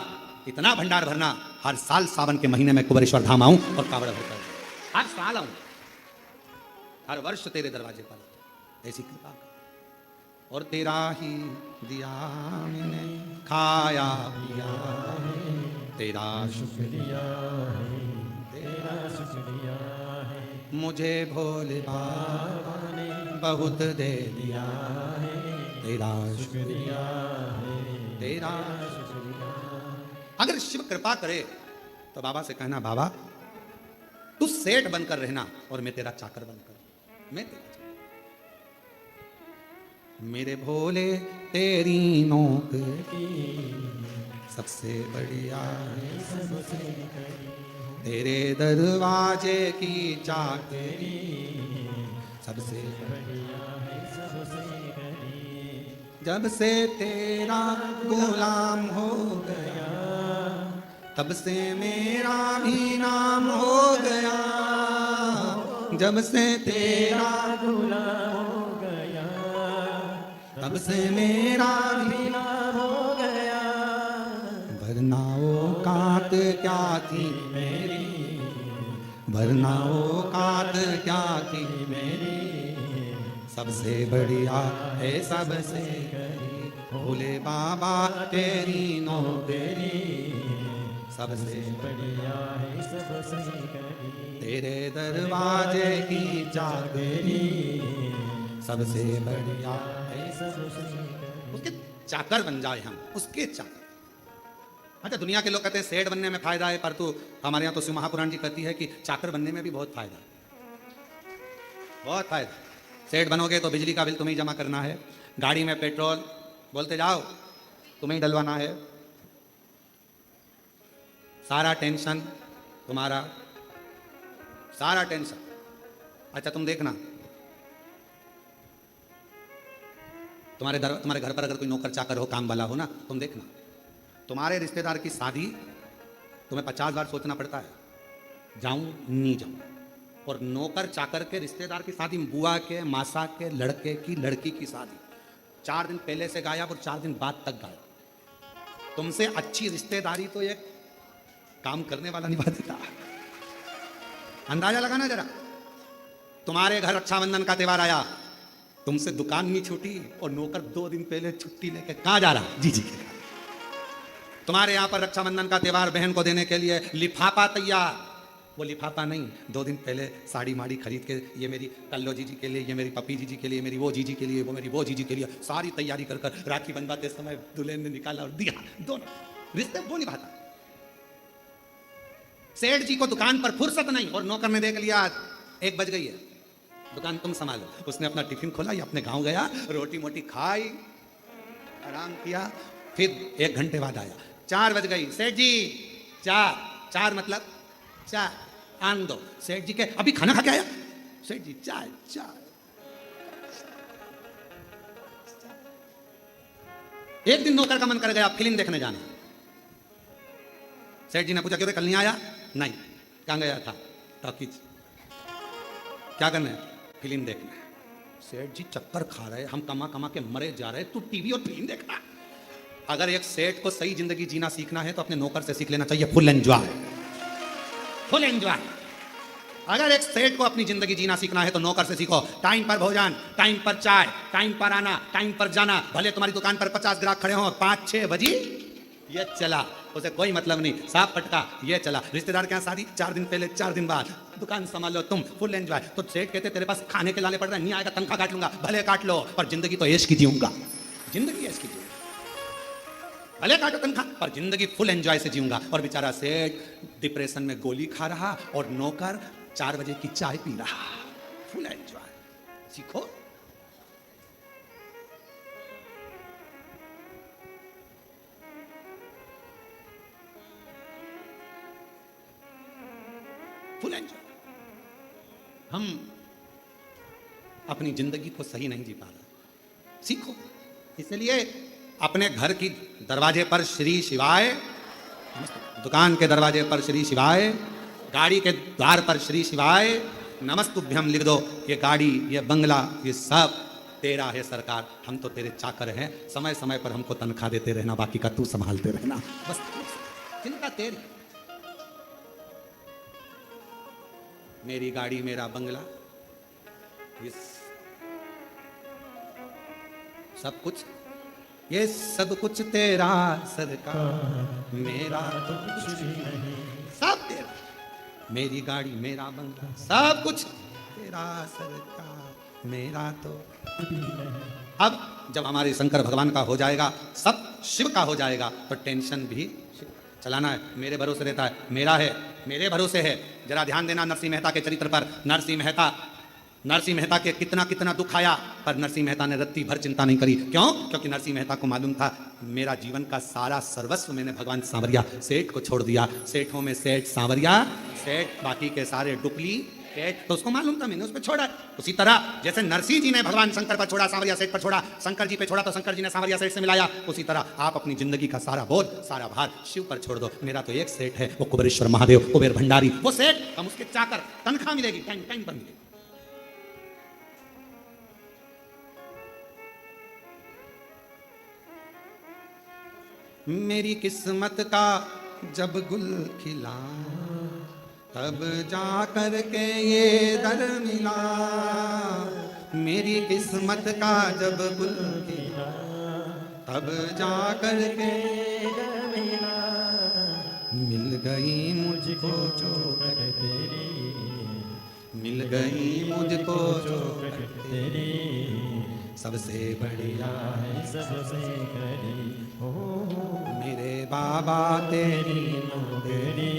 इतना भंडार भरना, हर साल सावन के महीने में कुबेरेश्वर धाम आऊं और कावड़ भरकर, हर साल आऊं, हर वर्ष तेरे दरवाजे पर, ऐसी कृपा कर। और तेरा ही दिया मैंने खाया पिया, तेरा शुक्रिया, तेरा शुक्रिया, मुझे भोले बाबा ने बहुत दे दिया है, तेरा शुक्रिया है, तेरा शुक्रिया। अगर शिव कृपा करे तो बाबा से कहना, बाबा तू सेठ बनकर रहना और मैं तेरा चाकर बनकर, मैं तेरा चाकर। मेरे भोले तेरी नौकरी सबसे बढ़िया है सबसे करी तेरे दरवाजे की चाकरी सबसे बढ़िया है सबसे करी जब से तेरा गुलाम हो गया तब से मेरा भी नाम हो गया जब से तेरा गुलाम हो गया तब से मेरा भी नाम हो गया वरना औकात क्या थी मेरी वरना औकात क्या थी मेरी सबसे बढ़िया है सबसे करी भोले बाबा तेरी नो तेरी सबसे बढ़िया है सबसे करी तेरे दरवाजे की चाकरी सबसे बढ़िया है सबसे करी उसके चाकर बन जाए हम उसके चाकर। अच्छा दुनिया के लोग कहते हैं सेठ बनने में फायदा है, परंतु हमारे यहाँ तो शिव महापुराण जी कहती है कि चाकर बनने में भी बहुत फायदा है, बहुत फायदा। सेठ बनोगे तो बिजली का बिल तुम्हें ही जमा करना है, गाड़ी में पेट्रोल बोलते जाओ तुम्हें ही डलवाना है, सारा टेंशन तुम्हारा, सारा टेंशन। अच्छा तुम देखना तुम्हारे घर पर अगर कोई नौकर चाकर हो, काम वाला हो ना, तुम देखना तुम्हारे रिश्तेदार की शादी तुम्हें 50 बार सोचना पड़ता है, जाऊं नहीं जाऊं। और नौकर चाकर के रिश्तेदार की शादी, बुआ के, मासा के लड़के की लड़की की शादी 4 दिन पहले से गायब और 4 दिन बाद तक गायब। तुमसे अच्छी रिश्तेदारी तो एक काम करने वाला निभा देता। अंदाजा लगाना जरा, तुम्हारे घर रक्षाबंधन का त्योहार आया, तुमसे दुकान नहीं छूटी और नौकर 2 दिन पहले छुट्टी लेके कहाँ जा रहा? जी के। तुम्हारे यहाँ पर रक्षाबंधन का त्योहार बहन को देने के लिए लिफाफा तैयार, वो लिफाफा नहीं, 2 दिन पहले साड़ी माड़ी खरीद के, ये मेरी कल्लो जीजी के लिए, ये मेरी पपी जीजी के लिए, मेरी वो जीजी के लिए, वो मेरी वो जीजी के लिए, सारी तैयारी कर कर राखी बनवाते समय दुल्हन ने निकाला और दिया। दोनों रिश्ते वो निभाता। सेठ जी को दुकान पर फुर्सत नहीं और नौकर ने देख लिया 1 बज गई है, दुकान तुम संभालो। उसने अपना टिफिन खोला, या अपने गांव गया, रोटी मोटी खाई, आराम किया, फिर 1 घंटे बाद आया, 4 बज गई, सेठ जी चार मतलब चाय आन दो। सेठ जी के अभी खाना खा के आया, सेठ जी चाय चाय। एक दिन नौकर का मन कर गया फिल्म देखने जाना, सेठ जी ने पूछा क्यों रे कल नहीं आया? नहीं। कहाँ गया था? टॉकीज। क्या करना है? फिल्म देखना है। सेठ जी चक्कर खा रहे, हम कमा कमा के मरे जा रहे, तू टीवी और फिल्म देखना। अगर एक सेठ को सही जिंदगी जीना सीखना है तो अपने नौकर से सीख लेना चाहिए, फुल एंजॉय, फुल एंजॉय। अगर एक सेठ को अपनी जिंदगी जीना सीखना है तो नौकर से सीखो, टाइम पर भोजन, टाइम पर चाय, टाइम पर आना, टाइम पर जाना। भले तुम्हारी दुकान पर 50 ग्राहक खड़े हों, 5-6 बजी ये चला, उसे कोई मतलब नहीं, साफ पटका ये चला। रिश्तेदार के यहाँ शादी 4 दिन पहले 4 दिन बाद, दुकान संभालो तुम, फुल एंजॉय। तो सेठ कहते तेरे पास खाने के लाने पड़ रहे, नहीं आएगा तनख्वाह काट लूंगा। भले काट लो, पर जिंदगी तो ऐश की जीऊंगा, जिंदगी ऐश की जीऊंगा। भले काटो तनख्वाह, पर जिंदगी फुल एंजॉय से जीऊंगा। और बेचारा सेठ डिप्रेशन में गोली खा रहा और नौकर 4 बजे की चाय पी रहा, फुल एंजॉय। सीखो। Full enjoy. हम अपनी जिंदगी को सही नहीं जी पा रहे, सीखो। इसलिए अपने घर की दरवाजे पर श्री शिवाय, दुकान के दरवाजे पर श्री शिवाय, गाड़ी के द्वार पर श्री शिवाय नमस्तुभ्यम लिख दो। ये गाड़ी, ये बंगला, ये सब तेरा है सरकार, हम तो तेरे चाकर हैं। समय समय पर हमको तनख्वाह देते रहना, बाकी का तू संभालते रहना, बस चिंता तेरी। मेरी गाड़ी, मेरा बंगला, ये सब कुछ, ये सब कुछ तेरा सरकार, मेरा तो कुछ भी नहीं, सब तेरा। मेरी गाड़ी, मेरा बंगला, सब कुछ तेरा सरकार, मेरा तो कुछ भी नहीं। अब जब हमारे शंकर भगवान का हो जाएगा, सब शिव का हो जाएगा, तो टेंशन भी चलाना है मेरे भरोसे रहता है, मेरा है, मेरे भरोसे है। जरा ध्यान देना नरसिंह मेहता के चरित्र पर। नरसिंह मेहता नरसिंह मेहता के कितना कितना दुख आया, पर नरसिंह मेहता ने रत्ती भर चिंता नहीं करी। क्यों? क्योंकि नरसिंह मेहता को मालूम था मेरा जीवन का सारा सर्वस्व मैंने भगवान सांवरिया सेठ को छोड़ दिया। सेठों में सेठ सांवरिया सेठ, बाकी के सारे डुप्ली सेठ। तो उसको मालूम था मैंने उस पर छोड़ा। उसी तरह जैसे नरसिंह जी ने भगवान शंकर पर छोड़ा, सांवरिया सेठ पर छोड़ा, शंकर जी पे छोड़ा तो शंकर जी ने सांवरिया सेठ से मिलाया, उसी तरह आप अपनी जिंदगी का सारा बोझ सारा भार शिव पर छोड़ दो। मेरा तो एक सेठ है, वो कुबेरेश्वर महादेव, कुबेर भंडारी, वो सेठ, हम उसके चाकर, तनख्वाह मिलेगी टाइम टाइम पर मिलेगी। मेरी किस्मत का जब गुल खिला तब जा कर के ये दर मिला। मेरी किस्मत का जब गुल खिला तब जा कर के दर मिला, मिल गई मुझको चौखट तेरी, मिल गई मुझको चौखट तेरी, सबसे बढ़िया है सबसे करी हो मेरे बाबा तेरी नौकरी,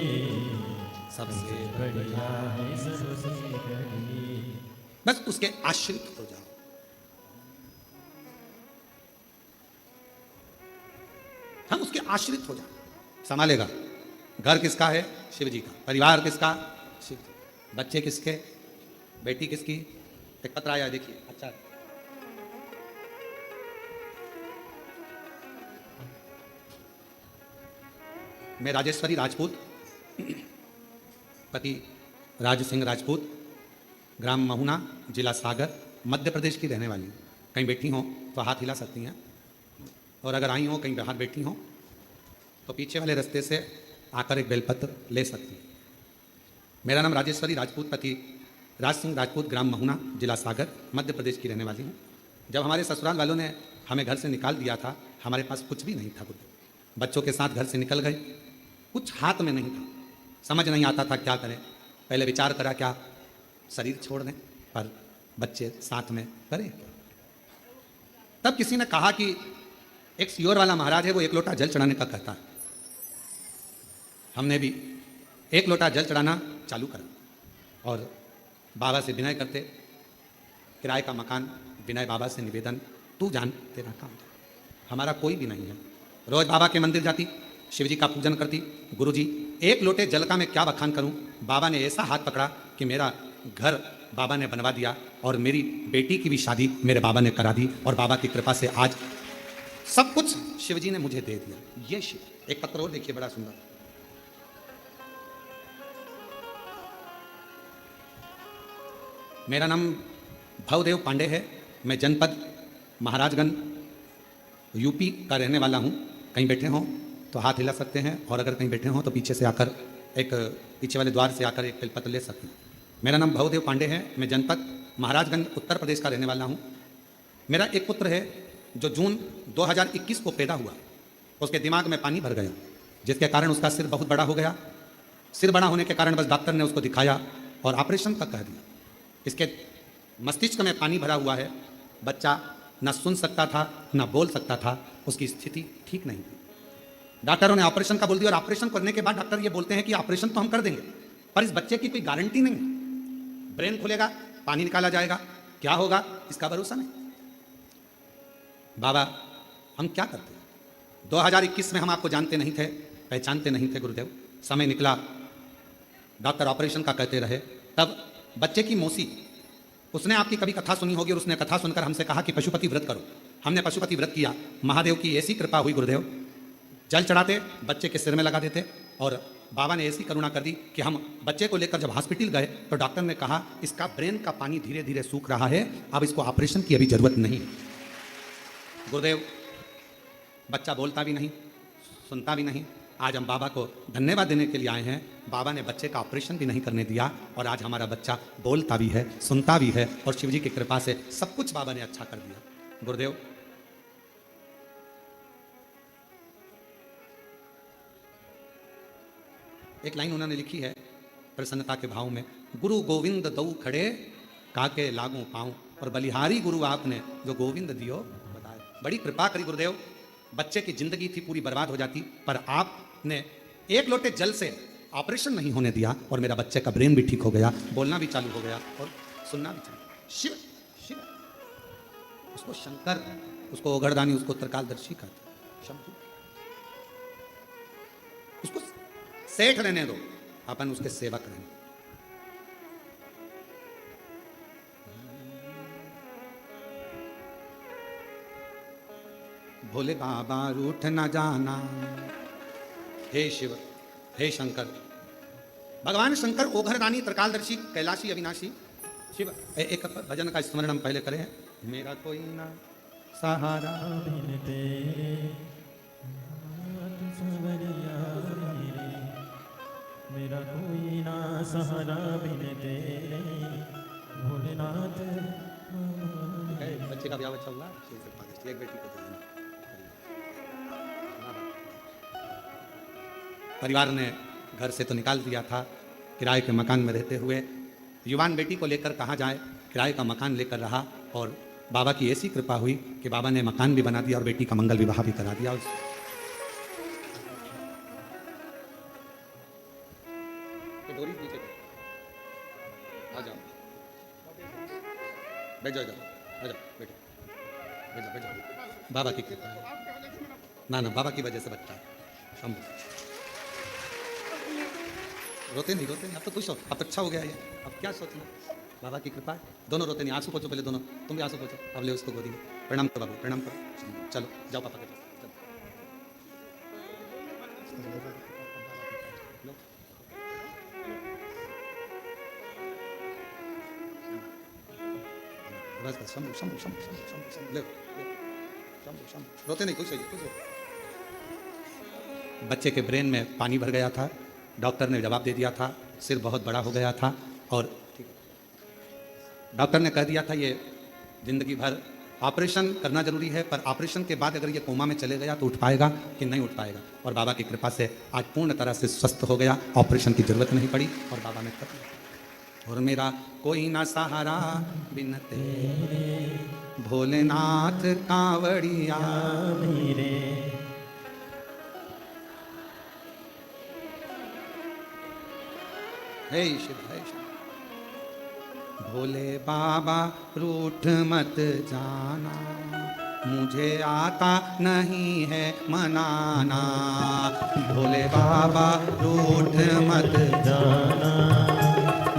सबसे बढ़िया है सबसे करी। बस उसके आश्रित हो जाओ। हम उसके आश्रित हो जाओ, संभालेगा। घर किसका है? शिव जी का। परिवार किसका? शिव जी। बच्चे किसके? बेटी किसकी? एक पत्र आया देखिए, अच्छा है। मैं राजेश्वरी राजपूत, पति राज सिंह राजपूत, ग्राम महुना, जिला सागर, मध्य प्रदेश की रहने वाली हूँ। कहीं बैठी हो तो हाथ हिला सकती हैं, और अगर आई हो कहीं बाहर बैठी हो तो पीछे वाले रास्ते से आकर एक बेलपत्र ले सकती हैं। मेरा नाम राजेश्वरी राजपूत, पति राज सिंह राजपूत, ग्राम महुना, जिला सागर, मध्य प्रदेश की रहने वाली हूँ। जब हमारे ससुराल वालों ने हमें घर से निकाल दिया था, हमारे पास कुछ भी नहीं था। बच्चों के साथ घर से निकल गए, कुछ हाथ में नहीं था, समझ नहीं आता था क्या करें। पहले विचार करा क्या शरीर छोड़ दें, पर बच्चे साथ में करें। तब किसी ने कहा कि एक सियोर वाला महाराज है, वो एक लोटा जल चढ़ाने का कहता है। हमने भी एक लोटा जल चढ़ाना चालू करा और बाबा से विनय करते, किराए का मकान, विनय बाबा से निवेदन, तू जान तेरा काम, हमारा कोई भी नहीं है। रोज बाबा के मंदिर जाती, शिव जी का पूजन करती। गुरु जी एक लोटे जल का मैं क्या बखान करूं। बाबा ने ऐसा हाथ पकड़ा कि मेरा घर बाबा ने बनवा दिया, और मेरी बेटी की भी शादी मेरे बाबा ने करा दी, और बाबा की कृपा से आज सब कुछ शिव जी ने मुझे दे दिया। ये शिव। एक पत्र और देखिए, बड़ा सुंदर। मेरा नाम भवदेव पांडे है, मैं जनपद महाराजगंज यूपी का रहने वाला हूँ। कहीं बैठे हों तो हाथ हिला सकते हैं, और अगर कहीं बैठे हों तो पीछे से आकर एक पीछे वाले द्वार से आकर एक बेलपत्र ले सकते हैं। मेरा नाम भवदेव पांडे है, मैं जनपद महाराजगंज उत्तर प्रदेश का रहने वाला हूँ। मेरा एक पुत्र है जो जून 2021 को पैदा हुआ, उसके दिमाग में पानी भर गया, जिसके कारण उसका सिर बहुत बड़ा हो गया। सिर बड़ा होने के कारण बस डॉक्टर ने उसको दिखाया और ऑपरेशन तक कह दिया। इसके मस्तिष्क में पानी भरा हुआ है, बच्चा न सुन सकता था न बोल सकता था, उसकी स्थिति ठीक नहीं थी। डॉक्टरों ने ऑपरेशन का बोल दिया, और ऑपरेशन करने के बाद डॉक्टर ये बोलते हैं कि ऑपरेशन तो हम कर देंगे, पर इस बच्चे की कोई गारंटी नहीं है। ब्रेन खुलेगा, पानी निकाला जाएगा, क्या होगा इसका भरोसा नहीं। बाबा हम क्या करते? 2021 में हम आपको जानते नहीं थे, पहचानते नहीं थे गुरुदेव। समय निकला, डॉक्टर ऑपरेशन का कहते रहे। तब बच्चे की मौसी, उसने आपकी कभी कथा सुनी होगी, और उसने कथा सुनकर हमसे कहा कि पशुपति व्रत करो। हमने पशुपति व्रत किया, महादेव की ऐसी कृपा हुई गुरुदेव, जल चढ़ाते बच्चे के सिर में लगा देते, और बाबा ने ऐसी करुणा कर दी कि हम बच्चे को लेकर जब हॉस्पिटल गए तो डॉक्टर ने कहा इसका ब्रेन का पानी धीरे धीरे सूख रहा है, अब इसको ऑपरेशन की अभी जरूरत नहीं। गुरुदेव बच्चा बोलता भी नहीं, सुनता भी नहीं। आज हम बाबा को धन्यवाद देने के लिए आए हैं। बाबा ने बच्चे का ऑपरेशन भी नहीं करने दिया, और आज हमारा बच्चा बोलता भी है, सुनता भी है, और शिव जी की कृपा से सब कुछ बाबा ने अच्छा कर दिया। गुरुदेव एक लाइन उन्होंने लिखी है प्रसन्नता के भाव में, गुरु गोविंद दऊ खड़े काके लागू पाऊं, और बलिहारी गुरु आपने जो गोविंद दियो बताए। बड़ी कृपा करी गुरुदेव। बच्चे की जिंदगी थी पूरी बर्बाद हो जाती, पर आपने एक लोटे जल से ऑपरेशन नहीं होने दिया, और मेरा बच्चे का ब्रेन भी ठीक हो गया, बोलना भी चालू हो गया और सुनना भी चालू। शिव शिव, उसको शंकर, उसको ओघड़दानी, उसको त्रिकालदर्शी कहते, शंभु। उसको सेठ रहने दो, अपन उसके सेवक रहेंगे। भोले बाबा रूठ न जाना, हे शिव, हे शंकर। भगवान शंकर ओघरदानी, त्रिकालदर्शी, कैलाशी, अविनाशी शिव। एक भजन का स्मरण हम पहले करें। मेरा कोई ना सहारा बिन तेरे हाथ संवरिया मेरे, मेरा कोई ना सहारा बिन तेरे भोलेनाथ। बच्चे का ब्याह बच्चा हुआ, एक बेटी को देना। परिवार ने घर से तो निकाल दिया था, किराए के मकान में रहते हुए युवान बेटी को लेकर कहाँ जाए, किराए का मकान लेकर रहा। और बाबा की ऐसी कृपा हुई कि बाबा ने मकान भी बना दिया और बेटी का मंगल विवाह भी करा दिया। डोरी नीचे आ जाओ, बैठ जाओ, आ जाओ, बैठो, बैठ जाओ, बैठ जाओ। बाबा की कृपा है ना, ना बाबा की वजह से बच्चा है। शंभू, रोते नहीं, रोते नहीं, अब तो खुश हो, अब अच्छा हो गया ये, अब क्या सोचना, बाबा की कृपा है। दोनों रोते नहीं, आंसू पोछो पहले दोनों, तुम भी आंसू पोछो, अब ले उसको गोदी में। प्रणाम करो बाबू, प्रणाम करो, चलो जाओ पापा के पास, चलो। बस बस, शंभू शंभू शंभू शंभू शंभू शंभू, ले शंभू शंभू, रोते नहीं, खुश होइए, खुश होइए। बच्चे के ब्रेन में पानी भर गया था, डॉक्टर ने जवाब दे दिया था, सिर बहुत बड़ा हो गया था और डॉक्टर ने कह दिया था ये जिंदगी भर ऑपरेशन करना जरूरी है, पर ऑपरेशन के बाद अगर ये कोमा में चले गया तो उठ पाएगा कि नहीं उठ पाएगा। और बाबा की कृपा से आज पूर्ण तरह से स्वस्थ हो गया, ऑपरेशन की जरूरत नहीं पड़ी और बाबा ने कर दिया। और मेरा कोई ना सहारा बिन तेरे भोलेनाथ कांवड़िया मेरे, हे शिव, हे शिव। भोले बाबा रूठ मत जाना, मुझे आता नहीं है मनाना। भोले बाबा रूठ मत जाना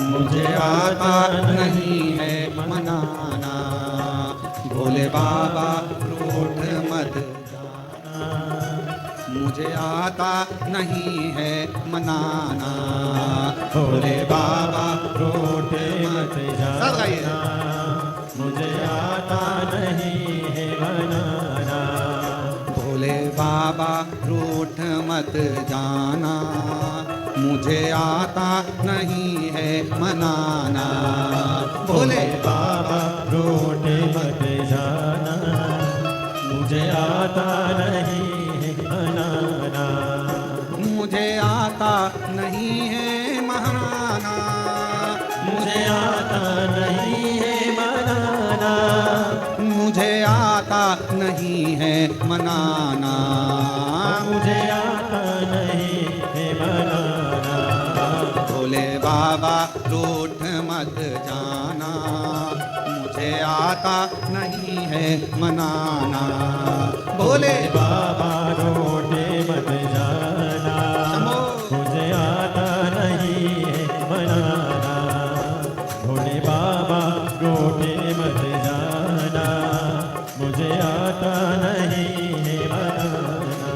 मुझे आता नहीं है मनाना। भोले बाबा रूठ मत जाना, मुझे आता नहीं है मनाना। भोले बाबा रूठ मत सब गाइए। जाना, मुझे आता नहीं है मनाना। भोले बाबा रूठ मत जाना, मुझे आता नहीं है मनाना। भोले बाबा रूठ मत जाना, मुझे आता नहीं है मनाना। मुझे आता नहीं है मनाना। मुझे आता नहीं है मनाना। मुझे आता नहीं है मनाना। मुझे आता नहीं है मनाना। भोले बाबा रूठ मत जाना, मुझे आता नहीं है मनाना। भोले बाबा रूठ मत जाना, मुझे आता नहीं है मनाना। भोले बाबा रूठ मत जाना, मुझे आता नहीं है मनाना।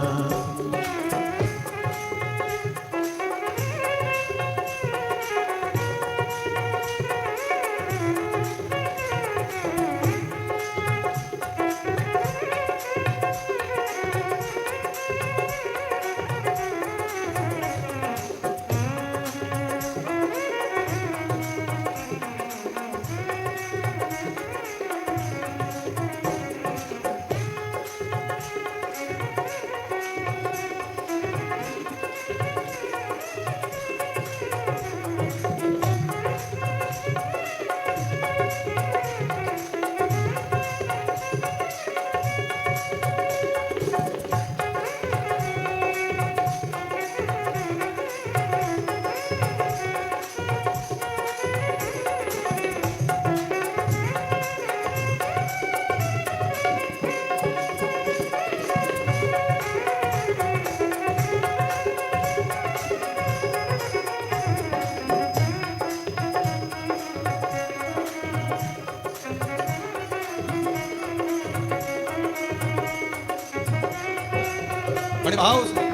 बड़े भाव से।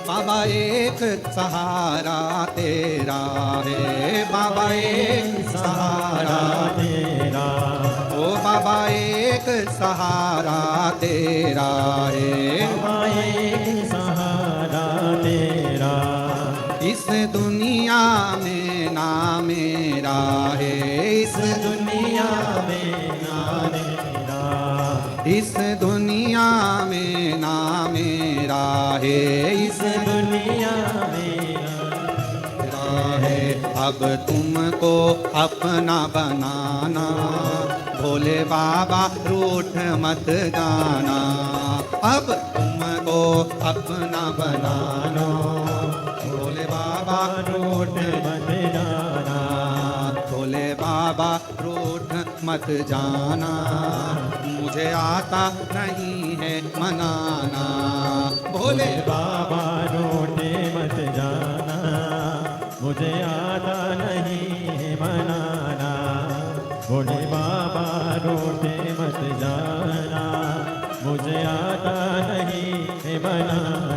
बाबा एक सहारा तेरा है, बाबा एक सहारा तेरा, ओ बाबा एक सहारा तेरा है, बाबा एक सहारा तेरा, इस दुनिया में ना मेरा है, इस दुनिया में ना मेरा, इस दुनिया में ना मेरा है, इस दुनिया में मेरा है। अब तुमको अपना बनाना, भोले बाबा रूठ मत जाना। अब तुमको अपना बनाना, भोले बाबा रूठ मत जाना, भोले बाबा रूठ मत जाना। मुझे आता नहीं है मनाना, भोले बाबा रोटे मत जाना, मुझे आता नहीं है मनाना। भोले बाबा रोटे मत जाना, मुझे आता नहीं है मनाना।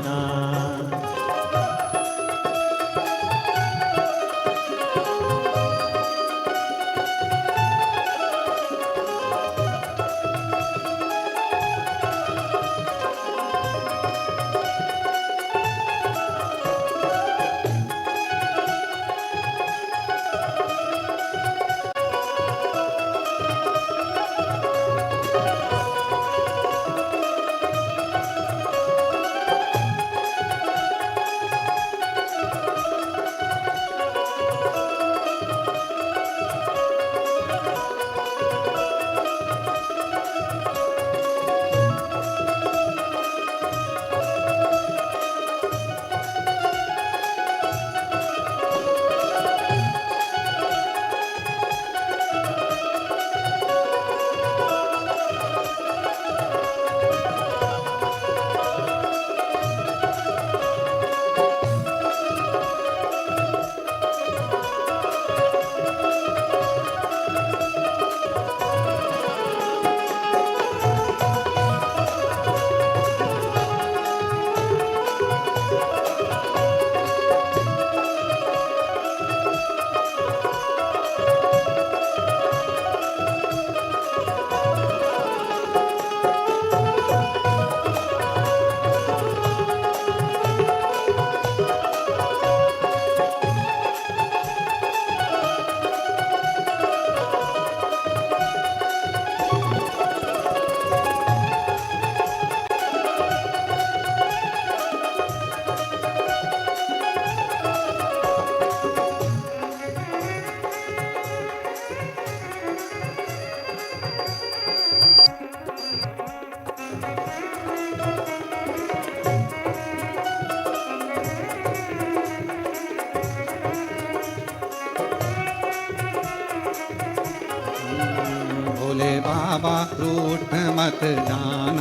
भोले बाबा रूठ मत जाना,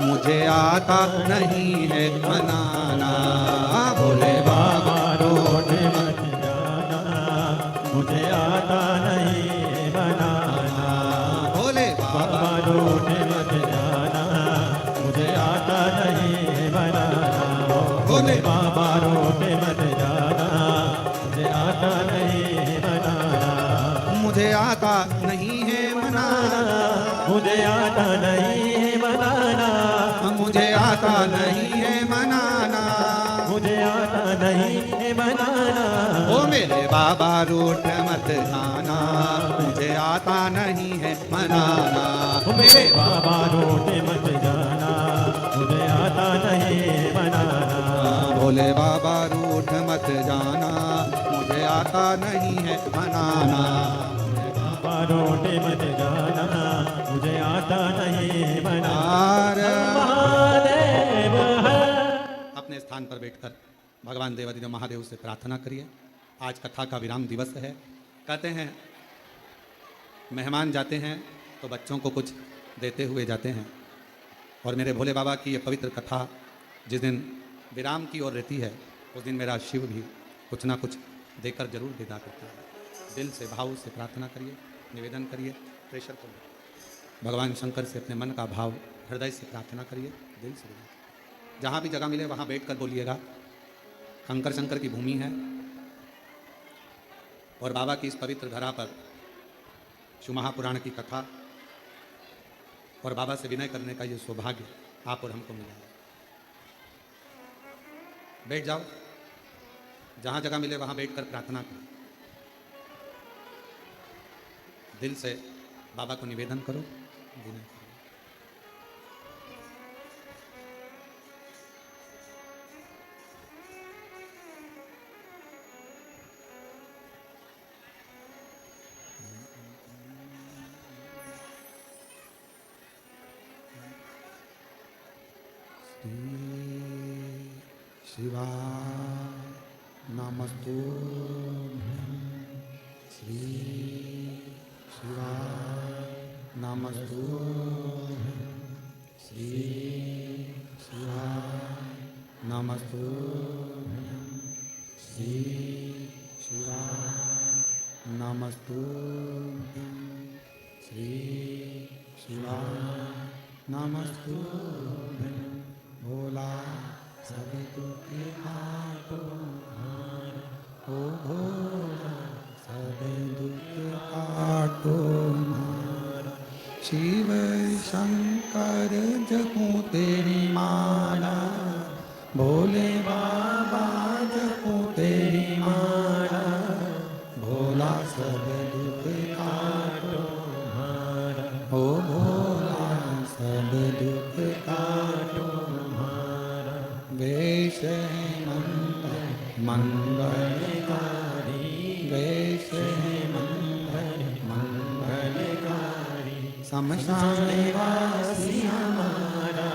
मुझे आता नहीं है मनाना। भोले बाबा रोटे मत जाना, मुझे आता नहीं है मनाना। भोले बाबा बाबा रोटे मत जाना, मुझे आता नहीं है मनाना। भोले बाबा रोटे मत जाना, मुझे आता नहीं है मनाना। मुझे आता नहीं है मनाना, मुझे आता नहीं है मनाना, मुझे आता नहीं है मनाना। मुझे आता नहीं है मनाना। ओ मेरे बाबा रूठ मत जाना, मुझे आता नहीं है मनाना। मेरे बाबा रोटे मत जाना, मुझे आता नहीं है मनाना। भोले बाबा रूठ मत जाना, मुझे आता नहीं है मनाना। बाबा रोटे मत जाना, मुझे आता नहीं है मनाना। महादेव है। अपने स्थान पर बैठकर भगवान देवादिदेव महादेव से प्रार्थना करिए। आज कथा का विराम दिवस है। कहते हैं मेहमान जाते हैं तो बच्चों को कुछ देते हुए जाते हैं, और मेरे भोले बाबा की ये पवित्र कथा जिस दिन विराम की ओर रहती है, उस दिन मेरा शिव भी कुछ ना कुछ देकर जरूर विदा करता है। दिल से भाव से प्रार्थना करिए, निवेदन करिए, प्रेशर को भगवान शंकर से अपने मन का भाव हृदय से प्रार्थना करिए, दिल से विदा। जहाँ भी जगह मिले वहाँ बैठकर बोलिएगा, कंकर शंकर की भूमि है और बाबा की इस पवित्र धरा पर शिव महापुराण की कथा और बाबा से विनय करने का ये सौभाग्य आप और हमको मिला है। बैठ जाओ, जहाँ जगह मिले वहाँ बैठकर प्रार्थना करो, दिल से बाबा को निवेदन करो, विनय करो। शिवा नमस्तुभ्यं, श्री शिवा नमस्तुभ्यं, श्री शिवा नमस्तुभ्यं, श्री शिवा नमस्तुभ्यं, श्री शिवा नमस्तुभ्यं। भोला सब दुख काटो हार, ओ भोला सब दुख काटो हार। शिव शंकर जपूं तेरी माला, भोले बाबा जपूं तेरी माला। भोला सब दुख काटो हार, ओ भोला सब दुख काटो हार। वेश है मंगलकारी, वेश है मंगलकारी। शमशान वासी हमारा,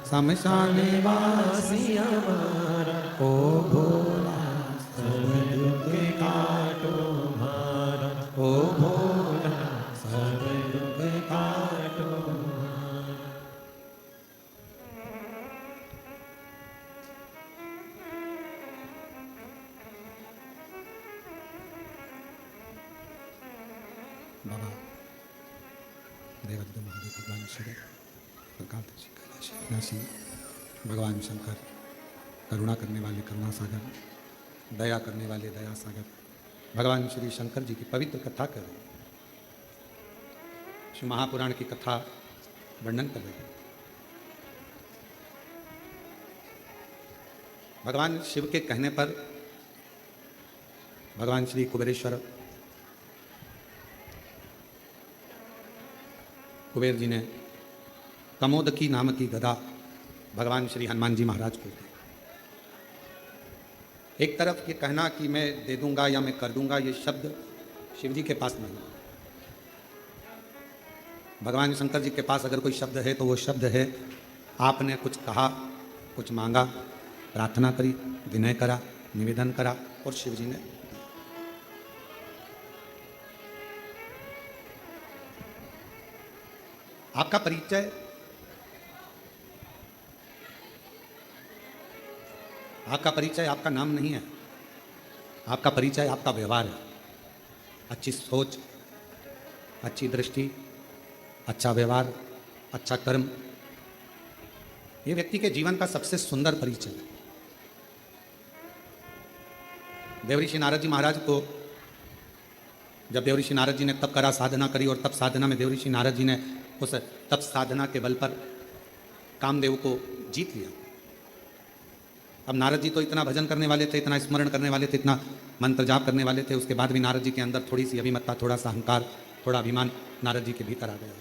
शमशान वासी हमारा। ओ भोला सब दुख काटो हारा, ओ भोला सब दुख काटो हारा। बाबा देवादिदेव महादेव भगवान शिव प्रकाश कैलाशी भगवान शंकर, करुणा करने वाले करुणा सागर, दया करने वाले दया सागर, भगवान श्री शंकर जी की पवित्र कथा कर रहे हैं। शिव महापुराण की कथा वर्णन कर रहे हैं। भगवान शिव के कहने पर भगवान श्री कुबेरेश्वर कुबेर जी ने कमोदकी नाम की गदा भगवान श्री हनुमान जी महाराज को दी। एक तरफ ये कहना कि मैं दे दूंगा या मैं कर दूंगा, ये शब्द शिव जी के पास नहीं। भगवान शंकर जी के पास अगर कोई शब्द है तो वो शब्द है, आपने कुछ कहा, कुछ मांगा, प्रार्थना करी, विनय करा, निवेदन करा और शिव जी ने। आपका परिचय, आपका परिचय आपका नाम नहीं है, आपका परिचय आपका व्यवहार है। अच्छी सोच, अच्छी दृष्टि, अच्छा व्यवहार, अच्छा कर्म, ये व्यक्ति के जीवन का सबसे सुंदर परिचय है। देवऋषि नारद जी महाराज को जब देवऋषि नारद जी ने तप करा, साधना करी और तप साधना में देवऋषि नारद जी ने उस तप साधना के बल पर कामदेव को जीत लिया। अब नारद जी तो इतना भजन करने वाले थे, इतना स्मरण करने वाले थे, इतना मंत्र जाप करने वाले थे, उसके बाद भी नारद जी के अंदर थोड़ी सी अभिमत्ता, थोड़ा सा अहंकार, थोड़ा अभिमान नारद जी के भीतर आ गया।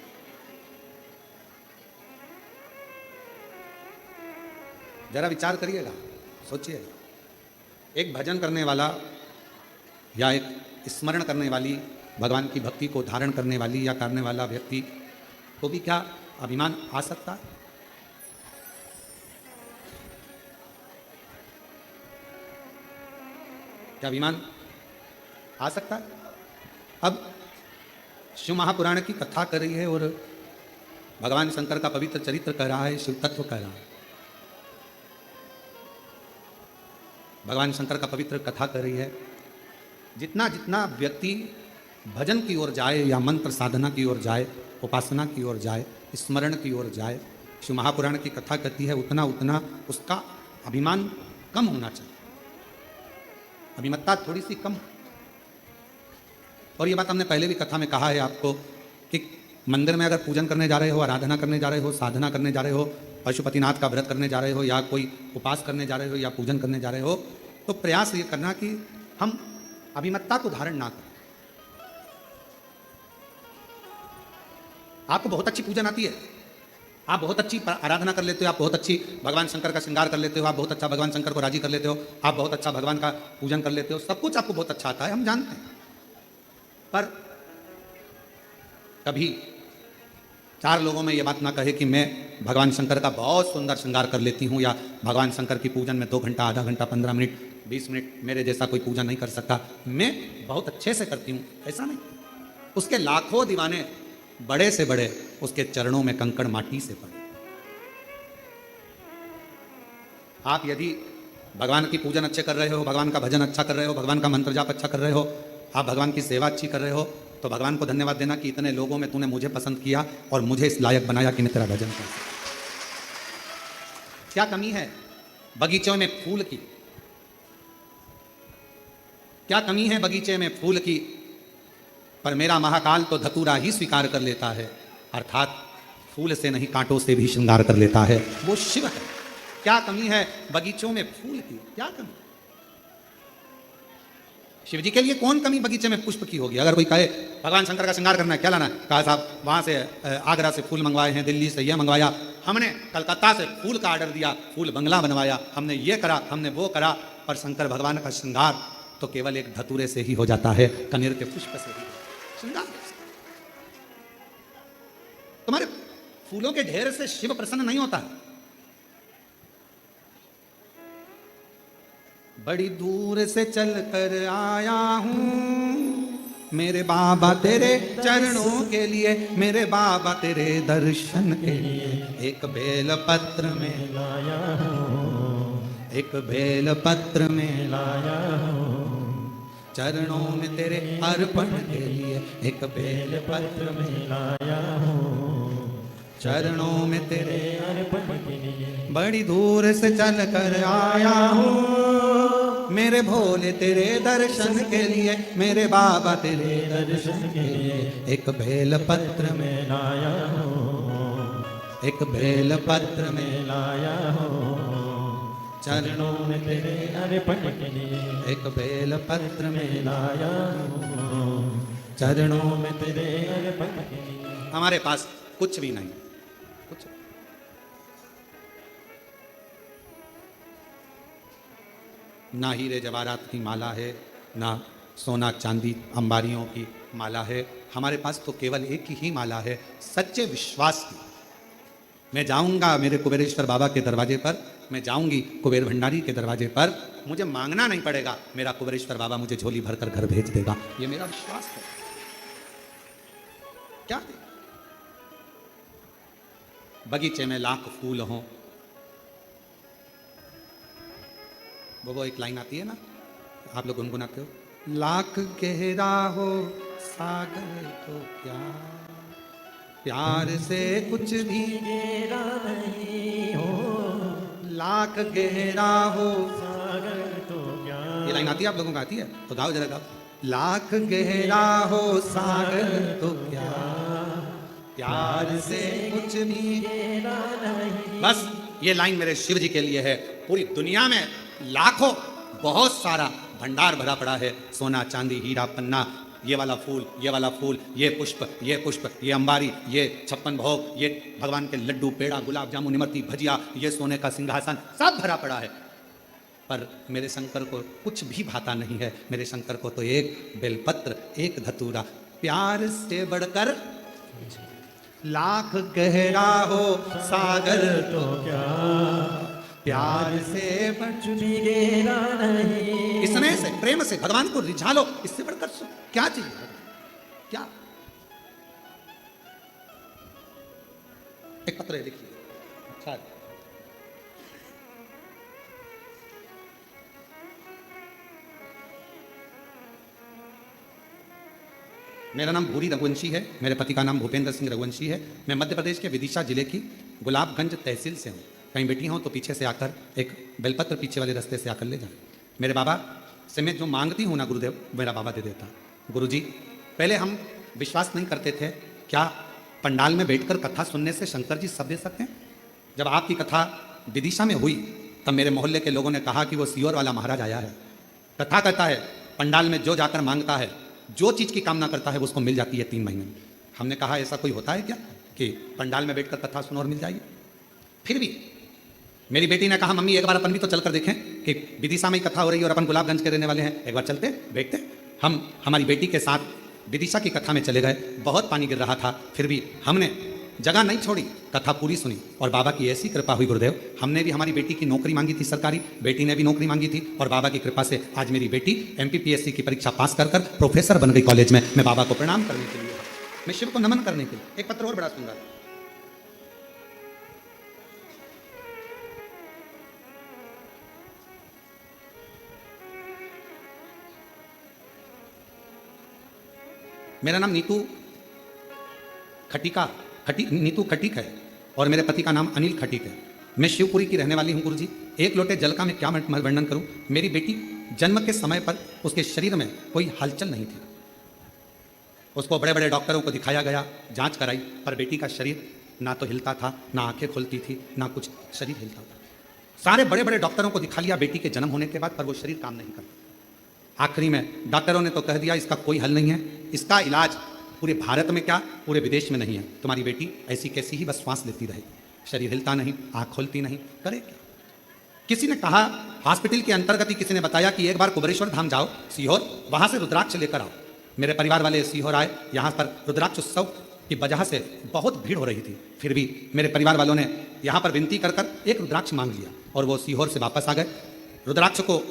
जरा विचार करिएगा, सोचिएगा, एक भजन करने वाला या एक स्मरण करने वाली, भगवान की भक्ति को धारण करने वाली या करने वाला व्यक्ति को भी क्या अभिमान आ सकता है? क्या अभिमान आ सकता है? अब शिव महापुराण की कथा कर रही है और भगवान शंकर का पवित्र चरित्र कह रहा है, शिव तत्व कह रहा है। भगवान शंकर का पवित्र कथा कर रही है। जितना जितना व्यक्ति भजन की ओर जाए या मंत्र साधना की ओर जाए, उपासना की ओर जाए, स्मरण की ओर जाए, शिव महापुराण की कथा कहती है उतना उतना उसका अभिमान कम होना चाहिए, अभिमत्ता थोड़ी सी कम। और ये बात हमने पहले भी कथा में कहा है आपको कि मंदिर में अगर पूजन करने जा रहे हो, आराधना करने जा रहे हो, साधना करने जा रहे हो, पशुपतिनाथ का व्रत करने जा रहे हो या कोई उपास करने जा रहे हो या पूजन करने जा रहे हो, तो प्रयास ये करना कि हम अभिमत्ता को धारण ना करें। आपको बहुत अच्छी पूजन आती है, आप बहुत अच्छी आराधना कर लेते हो, आप बहुत अच्छी भगवान शंकर का श्रृंगार कर लेते हो, आप बहुत अच्छा भगवान शंकर को राजी कर लेते हो, आप बहुत अच्छा भगवान का पूजन कर लेते हो, सब कुछ आपको बहुत अच्छा आता है, हम जानते हैं। पर कभी 4 लोगों में ये बात ना कहे कि मैं भगवान शंकर का बहुत सुंदर श्रृंगार कर लेती हूँ या भगवान शंकर की पूजन में 2 घंटा, आधा घंटा, 15 मिनट, 20 मिनट मेरे जैसा कोई पूजन नहीं कर सकता, मैं बहुत अच्छे से करती हूँ, ऐसा नहीं। उसके लाखों दीवाने बड़े से बड़े उसके चरणों में कंकड़ माटी से पड़े। आप यदि भगवान की पूजन अच्छे कर रहे हो, भगवान का भजन अच्छा कर रहे हो, भगवान का मंत्र जाप अच्छा कर रहे हो, आप भगवान की सेवा अच्छी कर रहे हो, तो भगवान को धन्यवाद देना कि इतने लोगों में तूने मुझे पसंद किया और मुझे इस लायक बनाया कि मैं तेरा भजन कर सकूं। क्या कमी है बगीचों में फूल की? क्या कमी है बगीचे में फूल की? पर मेरा महाकाल तो धतूरा ही स्वीकार कर लेता है, अर्थात फूल से नहीं कांटों से भी श्रृंगार कर लेता है, वो शिव है। क्या कमी है बगीचों में फूल की? क्या कमी? शिव जी के लिए कौन कमी बगीचे में पुष्प की होगी? अगर कोई कहे भगवान शंकर का श्रृंगार करना है, क्या लाना है? कहा साहब वहां से आगरा से फूल मंगवाए हैं, दिल्ली से यह मंगवाया, हमने कलकत्ता से फूल का ऑर्डर दिया, फूल बंगला बनवाया, हमने ये करा, हमने वो करा। पर शंकर भगवान का श्रृंगार तो केवल एक धतूरे से ही हो जाता है, कनेर के पुष्प से ही श्रृंगार। तुम्हारे फूलों के ढेर से शिव प्रसन्न नहीं होता है। बड़ी दूर से चल कर आया हूँ मेरे बाबा तेरे चरणों के लिए, मेरे बाबा तेरे दर्शन के लिए, एक बेल पत्र में लाया हूँ, एक बेल पत्र में लाया हूँ, चरणों में तेरे अर्पण के लिए, एक बेल पत्र में लाया हूँ, चरणों में तेरे अर्पण के लिए। बड़ी दूर से चल कर आया हूँ मेरे भोले तेरे दर्शन के लिए, मेरे बाबा तेरे दर्शन के लिए एक बेल पत्र में लाया हूँ, एक बेल पत्र में लाया हूँ, चरणों में तेरे अर्पण के लिए एक बेल पत्र में लाया हूँ, चरणों में तेरे अर्पण के लिए। हमारे पास कुछ भी नहीं, कुछ ना हीरे जवाहरात की माला है, ना सोना चांदी अंबारियों की माला है, हमारे पास तो केवल एक ही माला है, सच्चे विश्वास की। मैं जाऊंगा मेरे कुबेरेश्वर बाबा के दरवाजे पर, मैं जाऊंगी कुबेर भंडारी के दरवाजे पर, मुझे मांगना नहीं पड़ेगा, मेरा कुबेरेश्वर बाबा मुझे झोली भरकर घर भेज देगा, ये मेरा विश्वास है। क्या बगीचे में लाख फूल हों, वो एक लाइन आती है ना, आप लोग गुनगुनाते हो, लाख गहरा हो सागर तो क्या, प्यार से कुछ भी गहरा नहीं हो, लाख गहरा हो सागर तो क्या। ये लाइन आती है, आप लोगों को आती है तो गाओ जरा गाओ। लाख गहरा हो सागर तो क्या, प्यार से कुछ भी गहरा नहीं। बस ये लाइन मेरे शिव जी के लिए है। पूरी दुनिया में लाखों बहुत सारा भंडार भरा पड़ा है, सोना चांदी हीरा पन्ना, ये वाला फूल, ये वाला फूल, ये पुष्प, ये पुष्प, ये अंबारी, ये 56 भोग, ये भगवान के लड्डू, पेड़ा, गुलाब जामुन, इमरती, भजिया, ये सोने का सिंहासन, सब भरा पड़ा है। पर मेरे शंकर को कुछ भी भाता नहीं है। मेरे शंकर को तो एक बेलपत्र, एक धतूरा, प्यार से बढ़कर लाख गहरा हो सागर तो क्या, प्यार से कुछ भी गहरा नहीं। स्नेह से, प्रेम से भगवान को रिझा लो, इससे बढ़कर क्या चाहिए? क्या? एक पत्र है, देखिए, अच्छा मेरा नाम भूरी रघुवंशी है, मेरे पति का नाम भूपेंद्र सिंह रघुवंशी है। मैं मध्य प्रदेश के विदिशा जिले की गुलाबगंज तहसील से हूँ। कहीं बैठी हूँ तो पीछे से आकर एक बेलपत्र पीछे वाले रास्ते से आकर ले जाए। मेरे बाबा से मैं जो मांगती हूँ ना गुरुदेव, मेरा बाबा दे देता। गुरुजी, पहले हम विश्वास नहीं करते थे, क्या पंडाल में बैठकर कथा सुनने से शंकर जी सब दे सकते हैं? जब आपकी कथा विदिशा में हुई तब मेरे मोहल्ले के लोगों ने कहा कि वो सीहोर वाला महाराज आया है, कथा करता है, पंडाल में जो जाकर मांगता है, जो चीज़ की कामना करता है वो उसको मिल जाती है 3 महीने में। हमने कहा ऐसा कोई होता है क्या कि पंडाल में बैठकर कथा सुनो और मिल जाएगी? फिर भी मेरी बेटी ने कहा, मम्मी एक बार अपन भी तो चलकर देखें कि विदिशा में ही कथा हो रही है और अपन गुलाबगंज के रहने वाले हैं, एक बार चलते बैठते। हम हमारी बेटी के साथ विदिशा की कथा में चले गए। बहुत पानी गिर रहा था, फिर भी हमने जगह नहीं छोड़ी, कथा पूरी सुनी और बाबा की ऐसी कृपा हुई गुरुदेव, हमने भी हमारी बेटी की नौकरी मांगी थी सरकारी, बेटी ने भी नौकरी मांगी थी और बाबा की कृपा से आज मेरी बेटी MPPSC की परीक्षा पास कर प्रोफेसर बन गई कॉलेज में। मैं बाबा को प्रणाम करने के लिए, मैं शिव को नमन करने के लिए। एक पत्र और बड़ा सुंदर, मेरा नाम नीतू खटीक है और मेरे पति का नाम अनिल खटीक है। मैं शिवपुरी की रहने वाली हूँ गुरुजी। एक लोटे जल का मैं क्या वर्णन करूँ। मेरी बेटी जन्म के समय पर उसके शरीर में कोई हलचल नहीं थी। उसको बड़े बड़े डॉक्टरों को दिखाया गया, जांच कराई, पर बेटी का शरीर ना तो हिलता था, ना आंखें खुलती थी, ना कुछ शरीर हिलता था। सारे बड़े बड़े डॉक्टरों को दिखा लिया बेटी के जन्म होने के बाद, पर वो शरीर काम नहीं करता। आखिरी में डॉक्टरों ने तो कह दिया इसका कोई हल नहीं है, इसका इलाज पूरे भारत में क्या पूरे विदेश में नहीं है, तुम्हारी बेटी ऐसी कैसी ही बस श्वास लेती रहेगी, शरीर हिलता नहीं, आँख खुलती नहीं, करे क्या? किसी ने कहा, हॉस्पिटल के अंतर्गत ही किसी ने बताया कि एक बार कुबेरेश्वर धाम जाओ सीहोर, वहाँ से रुद्राक्ष लेकर आओ। मेरे परिवार वाले सीहोर आए, यहाँ पर रुद्राक्ष उत्सव की वजह से बहुत भीड़ हो रही थी, फिर भी मेरे परिवार वालों ने यहाँ पर विनती कर एक रुद्राक्ष मांग लिया और वो सीहोर से वापस आ गए। रुद्राक्ष को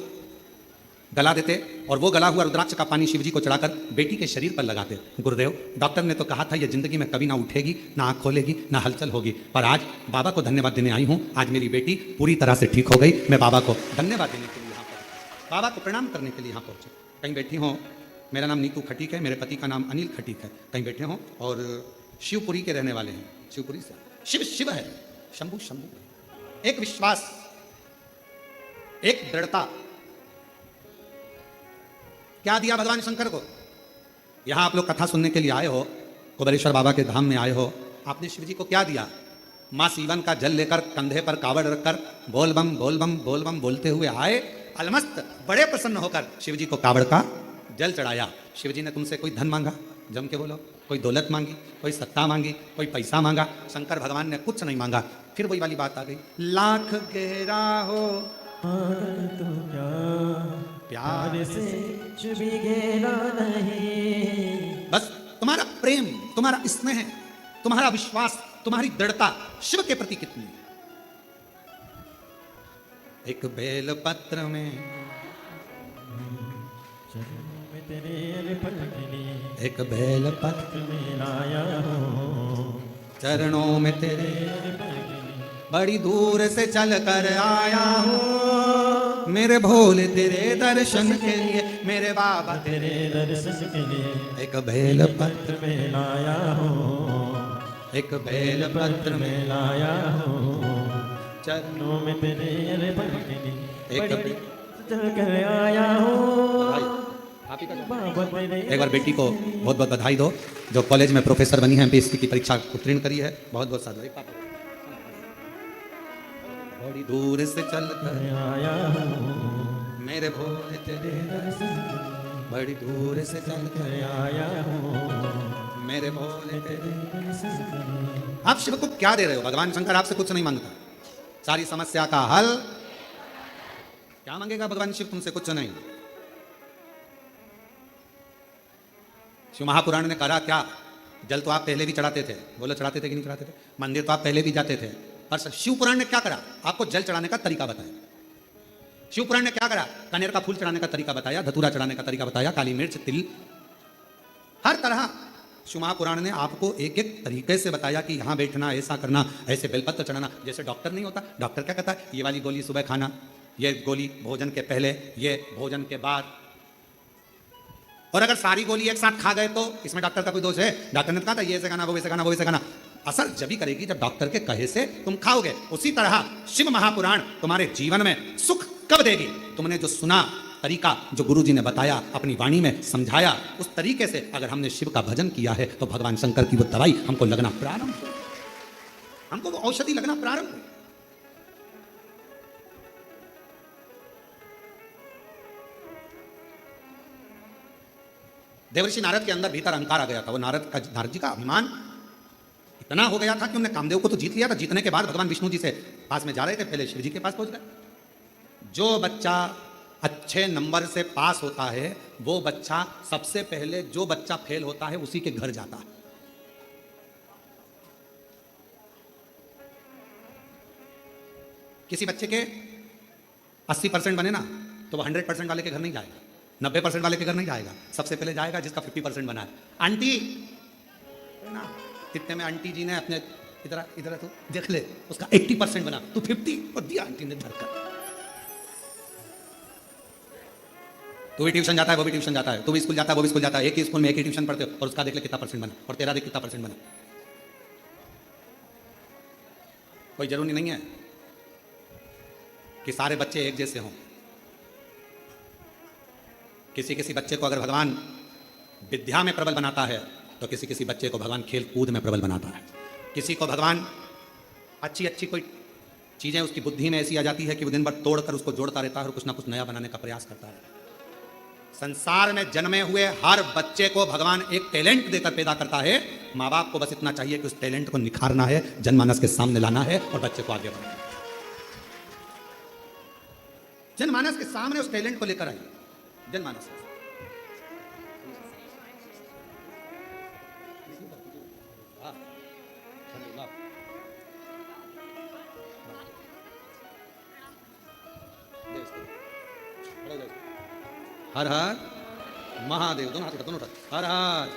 गला देते और वो गला हुआ रुद्राक्ष का पानी शिवजी को चढ़ाकर बेटी के शरीर पर लगाते। गुरुदेव, डॉक्टर ने तो कहा था ये जिंदगी में कभी ना उठेगी, ना आँख खोलेगी, ना हलचल होगी, पर आज बाबा को धन्यवाद देने आई हूँ। आज मेरी बेटी पूरी तरह से ठीक हो गई। मैं बाबा को धन्यवाद देने के लिए यहाँ पर, बाबा को प्रणाम करने के लिए यहाँ पहुँचे। कहीं बैठी हूँ, मेरा नाम नीतू खटीक है, मेरे पति का नाम अनिल खटीक है। कहीं बैठे हों और शिवपुरी के रहने वाले हैं, शिवपुरी से। शिव शिव है, शंभु शंभु। एक विश्वास, एक दृढ़ता। क्या दिया भगवान शंकर को? यहां आप लोग कथा सुनने के लिए आए हो, कुबेरेश्वर बाबा के धाम में आए हो, आपने शिव जी को क्या दिया? मां सीवन का जल लेकर कंधे पर कावड़ रखकर बोल बम बोल बम बोल बम बोलते हुए आए, अलमस्त बड़े प्रसन्न होकर शिव जी को कावड़ का जल चढ़ाया। शिव जी ने तुमसे कोई धन मांगा? जम के बोलो। कोई दौलत मांगी, कोई सत्ता मांगी, कोई पैसा मांगा? शंकर भगवान ने कुछ नहीं मांगा। फिर वही वाली बात आ गई, लाख गहरा हो तो क्या प्यार से चुभी गेरा नहीं। बस तुम्हारा प्रेम, तुम्हारा स्नेह, तुम्हारा विश्वास, तुम्हारी दृढ़ता शिव के प्रति कितनी। एक बेल पत्र में तेरे पलकनी, एक बेल पत्र में लाया हूँ चरणों में तेरे, पलकनी, बड़ी दूर से चल कर आया हूँ मेरे भोले तेरे दर्शन के लिए, मेरे बाबा तेरे दर्शन के लिए। एक बेल पत्र में लाया हूँ, एक बेल पत्र में में लाया हूँ चरणों में तेरे पलकनी, एक बड़ी चल कर आया हूँ आप ही का बाबा तेरे। एक बार बेटी को बहुत बहुत बधाई दो जो कॉलेज में प्रोफेसर बनी है, MPSC की परीक्षा उत्तीर्ण करी है। बहुत बहुत साधु। बड़ी दूर से चल कर आया हूँ मेरे भोले तेरे, दर्शन, बड़ी दूर से चल कर आया हूँ मेरे भोले तेरे। दर्शन। आप शिव को क्या दे रहे हो? भगवान शंकर आपसे कुछ नहीं मांगता, सारी समस्या का हल क्या मांगेगा भगवान शिव तुमसे? कुछ नहीं। शिव महापुराण ने कहा क्या? जल तो आप पहले भी चढ़ाते थे, बोलो चढ़ाते थे कि नहीं चढ़ाते थे? मंदिर तो आप पहले भी जाते थे, पर शिव पुराण ने क्या करा? आपको जल चढ़ाने का तरीका बताया। शिव पुराण ने क्या करा? कनेर का फूल चढ़ाने का तरीका बताया, धतूरा चढ़ाने का तरीका बताया, काली मिर्च, तिल, हर तरह शिव महापुराण ने आपको एक एक तरीके से बताया कि यहाँ बैठना, ऐसा करना, ऐसे बेलपत्र चढ़ाना। जैसे डॉक्टर नहीं होता, डॉक्टर क्या कहता है? ये वाली गोली सुबह खाना, ये गोली भोजन के पहले, ये भोजन के बाद। और अगर सारी गोली एक साथ खा गए तो इसमें डॉक्टर का कोई दोष है? डॉक्टर ने कहा था ये ऐसे खाना, वो वैसे खाना, वो वैसे खाना। असर जब भी करेगी जब डॉक्टर के कहे से तुम खाओगे। उसी तरह शिव महापुराण तुम्हारे जीवन में सुख कब देगी? तुमने जो सुना तरीका, जो गुरु जी ने बताया, अपनी वाणी में समझाया, उस तरीके से अगर हमने शिव का भजन किया है तो भगवान शंकर की वो दवाई हमको लगना प्रारंभ हुई, हमको वो औषधि लगना प्रारंभ हुई। देवर्षि नारद के अंदर भीतर अहंकार आ गया था। वो नारद जी का अभिमान इतना हो गया था कि उन्होंने कामदेव को तो जीत लिया था। जीतने के बाद भगवान विष्णु जी से पास में जा रहे थे, पहले शिव जी के पास पहुंच गए। जो बच्चा अच्छे नंबर से पास होता है वो बच्चा सबसे पहले, जो बच्चा फेल होता है उसी के घर जाता है। किसी बच्चे के 80% बने ना तो वो 100% वाले के घर नहीं जाएगा, 90% वाले के घर नहीं जाएगा, सबसे पहले जाएगा जिसका 50% बना है। आंटी ना, कितने में आंटी जी ने अपने इधर इधर तो देख ले, उसका 80% बना, तू 50 और दिया आंटी ने धरकर। तू भी ट्यूशन जाता है, वो भी ट्यूशन जाता है, तू भी स्कूल जाता है, वो भी स्कूल जाता है, एक ही स्कूल में एक ही ट्यूशन पढ़ते हो, और उसका देख ले कितना परसेंट बना, और तेरा देख कितना परसेंट बना। कोई जरूरी नहीं है कि सारे बच्चे एक जैसे हों। किसी किसी बच्चे को अगर भगवान विद्या में प्रबल बनाता है तो किसी किसी बच्चे को भगवान खेल कूद में प्रबल बनाता है। किसी को भगवान अच्छी अच्छी कोई चीजें उसकी बुद्धि में ऐसी आ जाती है कि वो दिन भर तोड़कर उसको जोड़ता रहता है और कुछ ना कुछ नया बनाने का प्रयास करता है। संसार में जन्मे हुए हर बच्चे को भगवान एक टैलेंट देकर पैदा करता है। माँ बाप को बस इतना चाहिए कि उस टैलेंट को निखारना है, जनमानस के सामने लाना है और बच्चे को आगे बढ़ाना है। जनमानस के सामने उस टैलेंट को लेकर आइए। जनमानस हर हर महादेव, दोनों हाथ उठा, दोनों उठा, हर हर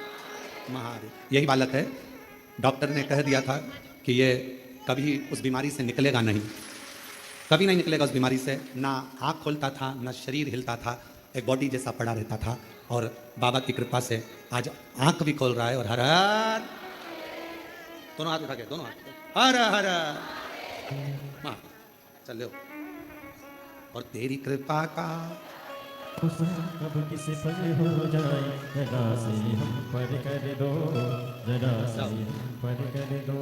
महादेव। यही बालक है, डॉक्टर ने कह दिया था कि ये कभी उस बीमारी से निकलेगा नहीं, कभी नहीं निकलेगा उस बीमारी से। ना आँख खोलता था, ना शरीर हिलता था, एक बॉडी जैसा पड़ा रहता था। और बाबा की कृपा से आज आँख भी खोल रहा है। और हर हर, दोनों हाथ उठा के, दोनों हाथ, हर हर माँ चल लो। और तेरी कृपा का कब किसी पर हो जाए, जरा से हम पर कर दो, जरा से हम पर कर दो।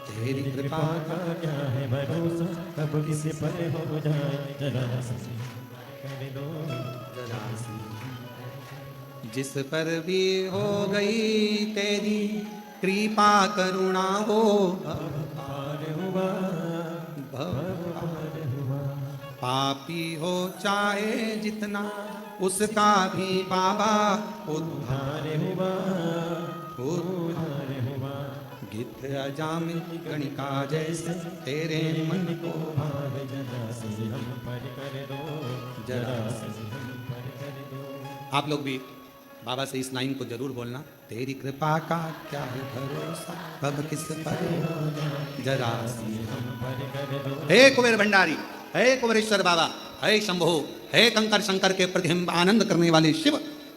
तेरी कृपा का क्या है भरोसा, कब किसी पर हो जाए, जरा से कर दो, जरा से। जिस पर भी हो गई तेरी कृपा करुणा हो, पार हुआ, पापी हो चाहे जितना उसका भी बाबा उद्धार हुआ, उद्धार हुआ। गिद्ध अजामिल गणिका जैसे तेरे मन को भाव, जरा से हम पर कर दो, जरा से हम पर कर दो। आप लोग भी बाबा से इस लाइन को जरूर बोलना, तेरी कृपा का क्या है भरोसा, कब किस पर जरा से हम पर कर दो। हे कुबेर भंडारी, हे कुबेरेश्वर बाबा, हे शंभो, हे कंकर शंकर के प्रतिबिंब आनंद करने वाले शिव,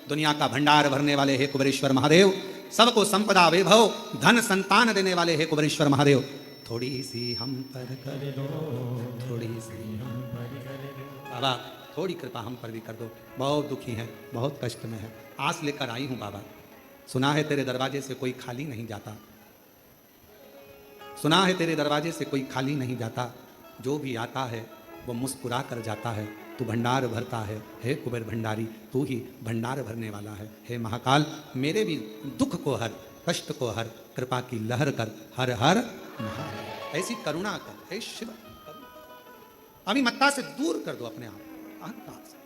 दुनिया का भंडार भरने वाले हे कुबेरेश्वर महादेव, सबको संपदा वैभव धन संतान देने वाले हे कुबेरेश्वर महादेव, थोड़ी सी हम पर कर दो, थोड़ी सी हम पर कर दो। बाबा थोड़ी कृपा हम पर भी कर दो, बहुत दुखी हैं, बहुत कष्ट में है, आस लेकर आई हूँ बाबा। सुना है तेरे दरवाजे से कोई खाली नहीं जाता, सुना है तेरे दरवाजे से कोई खाली नहीं जाता, जो भी आता है वो मुस्कुरा कर जाता है, तू भंडार भरता है, हे कुबेर भंडारी, तू ही भंडार भरने वाला है। हे महाकाल, मेरे भी दुख को हर, कष्ट को हर, कृपा की लहर कर, हर हर महादेव। ऐसी करुणा कर हे शिव, अभिमत्ता से दूर कर दो अपने आप, अहंकार से।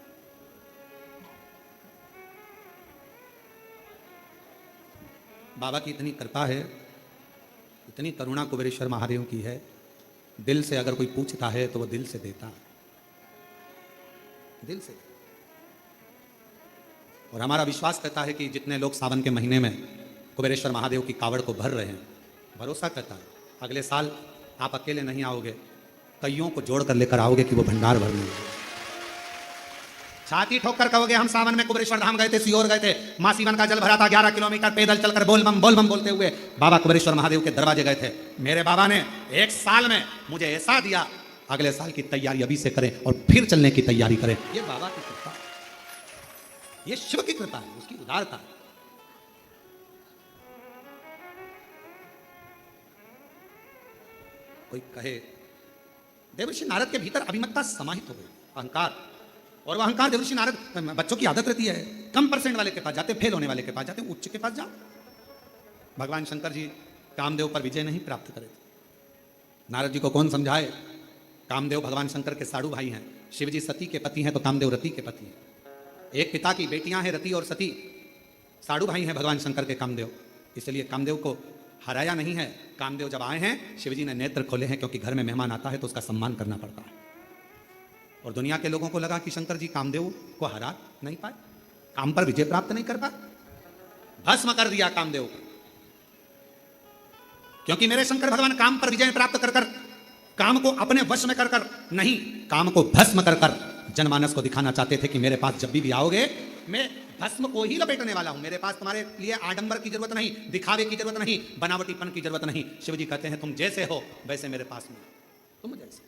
बाबा की इतनी कृपा है, इतनी करुणा कुबेरेश्वर महादेव की है, दिल से अगर कोई पूछता है तो वो दिल से देता है, दिल से। और हमारा विश्वास करता है कि जितने लोग सावन के महीने में कुबेरेश्वर महादेव की कावड़ को भर रहे हैं, भरोसा करता है अगले साल आप अकेले नहीं आओगे, कईयों को जोड़ कर लेकर आओगे कि वो भंडार भरने। छाती ठोक कर कहोगे हम सावन में कुबेरेश्वर धाम गए थे, सीहोर गए थे, मां सीवन का जल भरा था, 11 किलोमीटर पैदल चलकर बोल बम बोलते हुए बाबा कुबेरेश्वर महादेव के दरवाजे गए थे। मेरे बाबा ने 1 साल में मुझे ऐसा दिया, अगले साल की तैयारी अभी से करें और फिर चलने की तैयारी करें। ये बाबा की कृपा, ये शिव की कृपा है, उसकी उदारता है। कोई कहे देवर्षि नारद के भीतर अभिमतता समाहित हो गई, अहंकार, और वह अहंकार देवर्षि नारद, बच्चों की आदत रहती है, कम परसेंट वाले के पास जाते, फेल होने वाले के पास जाते, उच्च के पास जाओ। भगवान शंकर जी कामदेव पर विजय नहीं प्राप्त करे थे। नारद जी को कौन समझाए? कामदेव भगवान शंकर के साड़ू भाई हैं, शिव जी सती के पति हैं तो कामदेव रति के पति हैं। एक पिता की बेटियां हैं रति और सती, साड़ू भाई हैं भगवान शंकर के कामदेव, इसलिए कामदेव को हराया नहीं है। कामदेव जब आए हैं, शिवजी ने नेत्र खोले हैं, क्योंकि घर में मेहमान आता है तो उसका सम्मान करना पड़ता है। और दुनिया के लोगों को लगा कि शंकर जी कामदेव को हरा नहीं पाए, काम पर विजय प्राप्त नहीं कर पाए, भस्म कर दिया कामदेव को। क्योंकि मेरे शंकर भगवान काम पर विजय प्राप्त कर कर, काम को अपने वश में कर कर नहीं, काम को भस्म कर कर जनमानस को दिखाना चाहते थे कि मेरे पास जब भी आओगे मैं भस्म को ही लपेटने वाला हूं। मेरे पास तुम्हारे लिए आडंबर की जरूरत नहीं, दिखावे की जरूरत नहीं, बनावटीपन की जरूरत नहीं। शिव जी कहते हैं तुम जैसे हो वैसे मेरे पास में, तुम जैसे।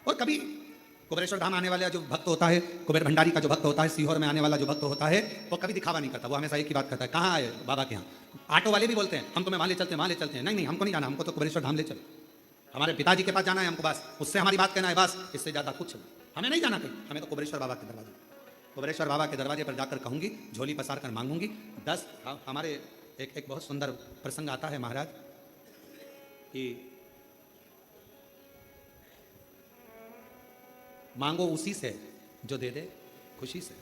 और कभी कुबेरेश्वर धाम आने वाला जो भक्त होता है, कुबेर भंडारी का जो भक्त होता है, सीहोर में आने वाला जो भक्त होता है, वो कभी दिखावा नहीं करता। वो हमेशा एक ही बात करता है, कहाँ आए बाबा के यहाँ। ऑटो वाले भी बोलते हैं हम तुम्हें वहां ले चलते हैं, वहां ले चलते हैं। नहीं नहीं, हमको नहीं जाना, हमको तो कुबेरेश्वर धाम ले चलो, हमारे पिताजी के पास जाना है हमको, बस उससे हमारी बात कहना है, बस इससे ज्यादा कुछ नहीं, हमें नहीं जाना कहीं, हमें तो कुबेरेश्वर बाबा के दरवाजे, कुबेरेश्वर बाबा के दरवाजे पर जाकर कहूंगी, झोली पसार कर मांगूंगी 10। हमारे एक बहुत सुंदर प्रसंग आता है महाराज कि मांगो उसी से जो दे दे खुशी से।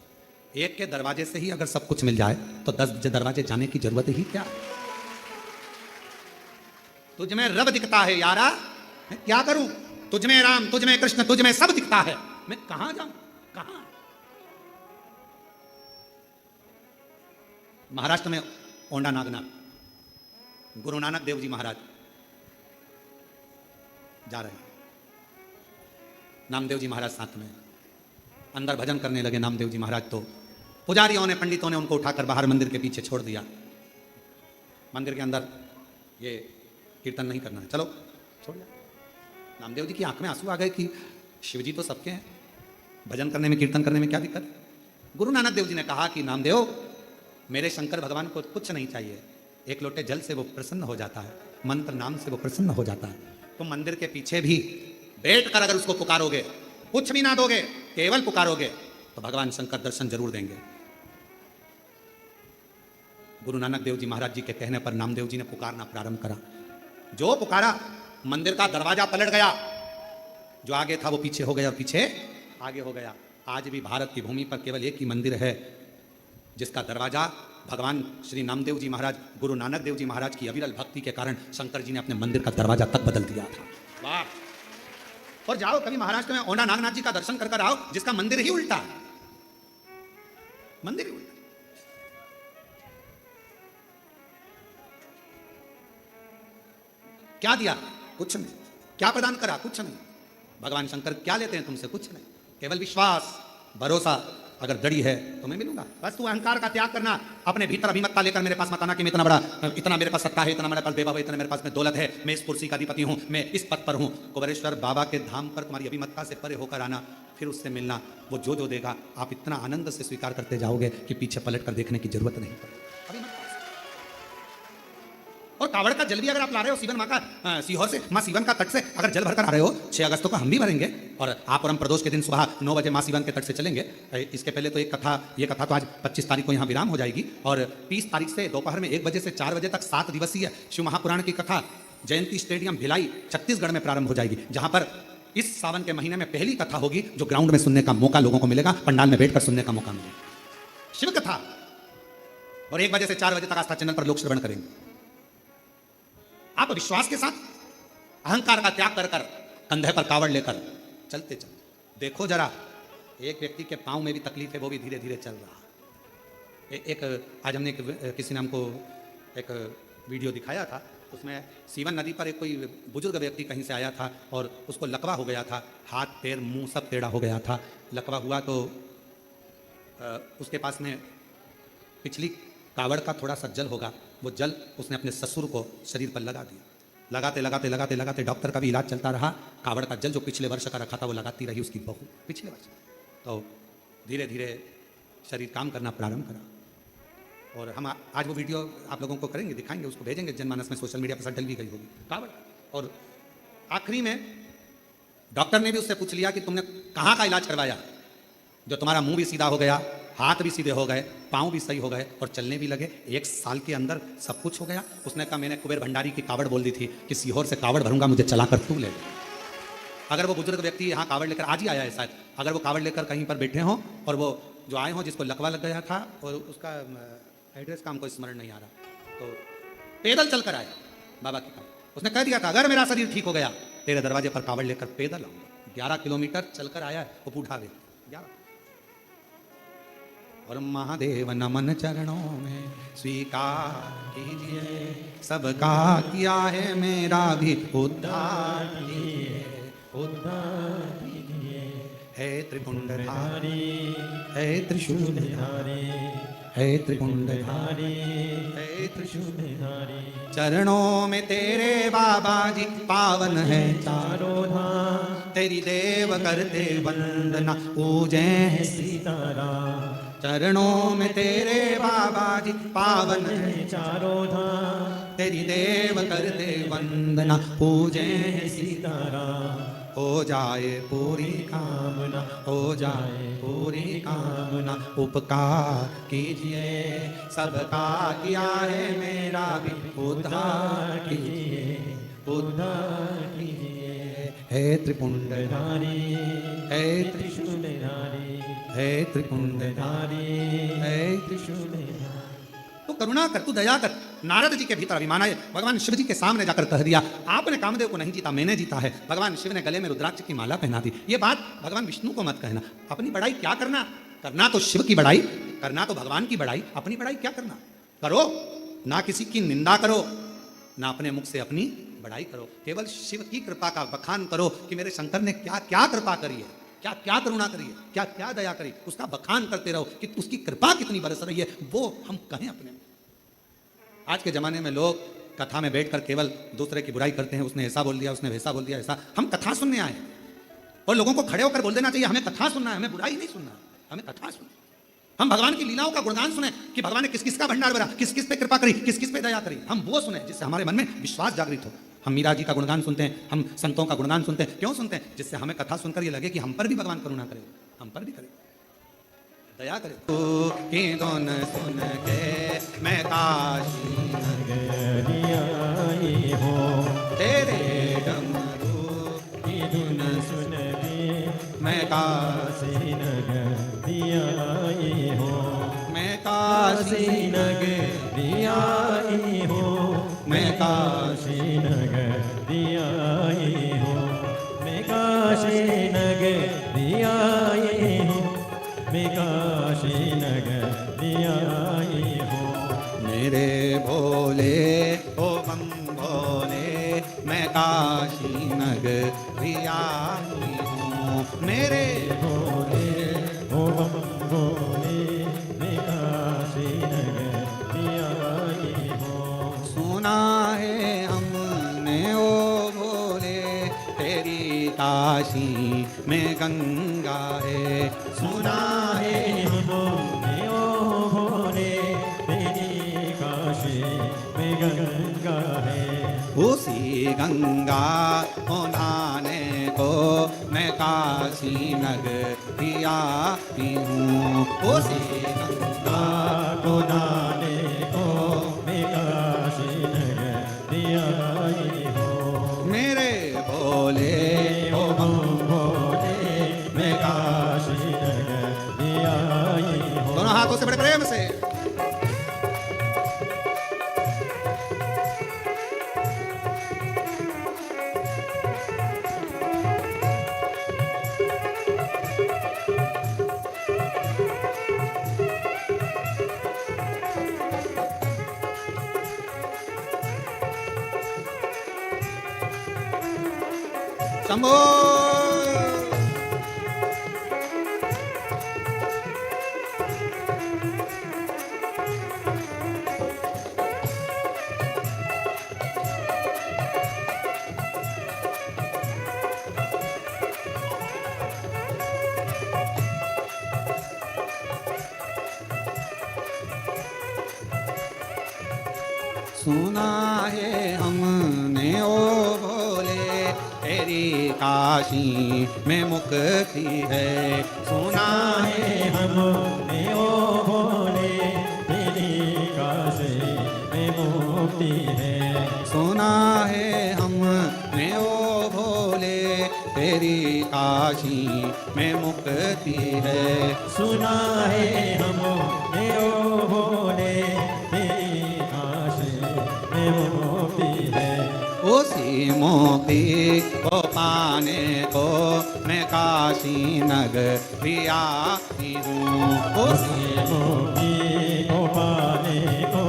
एक के दरवाजे से ही अगर सब कुछ मिल जाए तो 10 दरवाजे जाने की जरूरत ही क्या? तुझ में रब दिखता है यारा, मैं क्या करूं? तुझ में राम, तुझ में कृष्ण, तुझ में सब दिखता है, मैं कहां जाऊं? कहां? महाराष्ट्र में ओंडा नागनाथ गुरु नानक देव जी महाराज जा रहे हैं, नामदेव जी महाराज साथ में, अंदर भजन करने लगे नामदेव जी महाराज। तो पुजारियों ने, पंडितों ने उनको उठाकर बाहर मंदिर के पीछे छोड़ दिया। मंदिर के अंदर ये कीर्तन नहीं करना है, चलो छोड़ दिया। नामदेव जी की आंख में आंसू आ गए कि शिव जी तो सबके हैं, भजन करने में, कीर्तन करने में क्या दिक्कत? गुरु नानक देव जी ने कहा कि नामदेव, मेरे शंकर भगवान को कुछ नहीं चाहिए, एक लोटे जल से वो प्रसन्न हो जाता है, मंत्र नाम से वो प्रसन्न हो जाता है। तुम मंदिर के पीछे भी बैठ कर अगर उसको पुकारोगे, कुछ भी ना दोगे, केवल पुकारोगे, तो भगवान शंकर दर्शन जरूर देंगे। गुरु नानक देव जी महाराज जी के कहने पर नामदेव जी ने पुकारना प्रारंभ करा। जो पुकारा, मंदिर का दरवाजा पलट गया, जो आगे था वो पीछे हो गया और पीछे आगे हो गया। आज भी भारत की भूमि पर केवल एक ही मंदिर है जिसका दरवाजा भगवान श्री नामदेव जी महाराज, गुरु नानक देव जी महाराज की अविरल भक्ति के कारण शंकर जी ने अपने मंदिर का दरवाजा तक बदल दिया था। वाह! और जाओ कभी महाराष्ट्र में ओंडा नागनाथ जी का दर्शन कर आओ, जिसका मंदिर ही उल्टा है, मंदिर ही उल्टा। क्या दिया? कुछ नहीं। क्या प्रदान करा? कुछ नहीं। भगवान शंकर क्या लेते हैं तुमसे? कुछ नहीं, केवल विश्वास, भरोसा। अगर दड़ी है तो मैं मिलूंगा। बस तू अहंकार का त्याग करना, अपने भीतर अभिमतता लेकर मेरे पास मत आना कि मैं इतना बड़ा, इतना मेरे पास सत्ता है, इतना मेरे पास वैभव है, इतना मेरे पास में दौलत है, मैं इस कुर्सी का अधिपति हूं, मैं इस पद पर हूं। कुबेरेश्वर बाबा के धाम पर तुम्हारी अभिमतता से परे होकर आना, फिर उससे मिलना, वो जो देगा आप इतना आनंद से स्वीकार करते जाओगे कि पीछे पलट कर देखने की जरूरत नहीं पड़ेगी। और कावड़ का जल भी अगर आप ला रहे हो सीवन माँ का, सीहोर से, माँ सीवन का तट से अगर जल भरकर आ रहे हो, 6 अगस्त को हम भी भरेंगे और आप और हम प्रदोष के दिन सुबह 9 बजे माँ सीवन के तट से चलेंगे। इसके पहले तो ये कथा तो आज 25 तारीख को यहाँ विराम हो जाएगी और 30 तारीख से दोपहर में 1 बजे से 4 बजे तक 7 दिवसीय शिव महापुराण की कथा जयंती स्टेडियम भिलाई छत्तीसगढ़ में प्रारंभ हो जाएगी, जहां पर इस सावन के महीने में पहली कथा होगी जो ग्राउंड में सुनने का मौका लोगों को मिलेगा, पंडाल में बैठकर सुनने का मौका मिलेगा, शिव कथा। और 1 बजे से 4 बजे तक आस्था चैनल पर लोक श्रवण करेंगे। आप विश्वास के साथ अहंकार का त्याग कर कर कंधे पर कावड़ लेकर चलते चलते देखो जरा, एक व्यक्ति के पांव में भी तकलीफ है, वो भी धीरे धीरे चल रहा। एक आज हमने किसी ने हमको एक वीडियो दिखाया था, उसमें सीवन नदी पर एक कोई बुजुर्ग व्यक्ति कहीं से आया था और उसको लकवा हो गया था, हाथ पैर मुंह सब टेढ़ा हो गया था। लकवा हुआ तो उसके पास में पिछली कावड़ का थोड़ा सा जल होगा, वो जल उसने अपने ससुर को शरीर पर लगा दिया। लगाते लगाते लगाते लगाते डॉक्टर का भी इलाज चलता रहा। कावड़ का जल जो पिछले वर्ष का रखा था वो लगाती रही उसकी बहू पिछले वर्ष। तो धीरे धीरे शरीर काम करना प्रारंभ करा। और हम आज वो वीडियो आप लोगों को करेंगे, दिखाएंगे, उसको भेजेंगे जनमानस में, सोशल मीडिया पर डल भी गई होगी कावड़। और आखिरी में डॉक्टर ने भी उससे पूछ लिया कि तुमने कहाँ का इलाज करवाया जो तुम्हारा मुंह भी सीधा हो गया, हाथ भी सीधे हो गए, पाँव भी सही हो गए और चलने भी लगे, 1 साल के अंदर सब कुछ हो गया। उसने कहा मैंने कुबेर भंडारी की कावड़ बोल दी थी कि सीहोर से कावड़ भरूंगा, मुझे चलाकर तू ले। अगर वो बुजुर्ग व्यक्ति यहाँ कावड़ लेकर आज ही आया है शायद, अगर वो कावड़ लेकर कहीं पर बैठे हों और वो जो आए हों जिसको लकवा लग गया था और उसका एड्रेस का हमको स्मरण नहीं आ रहा, तो पैदल चलकर आया बाबा की कावड़। उसने कह दिया था अगर मेरा शरीर ठीक हो गया तेरे दरवाजे पर कावड़ लेकर पैदल आऊंगा। 11 किलोमीटर चलकर आया है वो बूढ़ा व्यक्ति 11। और महादेव नमन चरणों में स्वीकार कीजिए, सबका किया है मेरा भी उद्धार कीजिए, उद्धार कीजिए। है त्रिपुंडधारी, है त्रिशूलधारी, है त्रिपुंडधारी, है त्रिशूलधारी। चरणों में तेरे बाबा जी पावन है चारों धाम, तेरी देव करते वंदना पूजे सीताराम। चरणों में तेरे बाबा जी पावन है चारों धाम, तेरी देव करते वंदना पूजे सीताराम। हो जाए पूरी कामना, हो जाए पूरी कामना, उपकार कीजिए, सबका किया है मेरा भी उद्धार कीजिए, उद्धार कीजिए। है त्रिपुंडधारी, है त्रिशूलधारी, है त्रिपुंडधारी, है त्रिशूलधारी। तो करुणा कर, तू दया कर। नारद जी के भीतर अभिमान आए, भगवान शिव जी के सामने जाकर कह दिया आपने कामदेव को नहीं जीता, मैंने जीता है। भगवान शिव ने गले में रुद्राक्ष की माला पहना दी। ये बात भगवान विष्णु को मत कहना। अपनी बड़ाई क्या करना, करना तो शिव की बड़ाई, करना तो भगवान की बड़ाई, अपनी बड़ाई क्या करना। करो ना किसी की निंदा करो, ना अपने मुख से अपनी बड़ाई करो, केवल शिव की कृपा का बखान करो कि मेरे शंकर ने क्या क्या कृपा करी है, क्या क्या करुणा करी है, क्या क्या दया करी, उसका बखान करते रहो कि उसकी कृपा कितनी बरस रही है, वो हम कहें अपने। आज के ज़माने में लोग कथा में बैठकर केवल दूसरे की बुराई करते हैं, उसने ऐसा बोल दिया, उसने वैसा बोल दिया, ऐसा। हम कथा सुनने आए और लोगों को खड़े होकर बोल देना चाहिए हमें कथा सुनना है, हमें बुराई नहीं सुनना, हमें कथा सुनना। हम भगवान की लीलाओं का गुणगान सुने कि भगवान ने किस किस का भंडार भरा, किस किस पे कृपा करी, किस किस पे दया करी, हम वो सुने जिससे हमारे मन में विश्वास जागृत हो। हम मीरा जी का गुणगान सुनते हैं, हम संतों का गुणगान सुनते हैं, क्यों सुनते हैं? जिससे हमें कथा सुनकर ये लगे कि हम पर भी भगवान करुणा करे, हम पर भी करे, दया करे। की धुन सुन के मैं काशी नगरी हो, तेरे डमरू की धुन सुन के मैं काशी नगरी हो, मैं काशी नगरी हो, मैं काशी नगरी हो, मैं काशी नगरी हो, मैं काशी नगरी हो। मेरे भोले ओ बम भोले मैं काशी नगरी आई हूँ, मेरे भोले ओ बम भोले मैं काशी नगरी आई हूँ। सुना है हमने ओ भोले तेरी काशी में गंगा है, सुना है हमने ओ भोले तेरी काशी में गंगा है। उसी गंगा को नहाने को मैं काशी नगरी आई हूँ, उसी गंगा को नाने को मैं काशी नगरी आई हूँ। मेरे भोले ओ बम भोले मैं काशी नगरी आई हूँ। दोनों हाथों से बड़े प्रेम से शंभो। सुना है हमने ओ भोले तेरी काशी में मुक्ति है। सुना है हमने ओ भोले तेरी काशी में मुक्ति है। सुना है हमने ओ भोले तेरी काशी में मुक्ति है। सुना है हमने ओ भोले तेरी काशी में मुक्ति है। उसी मुक्ति को पाने को मैं काशी नगरी आई हूँ। उसी मुक्ति को पाने को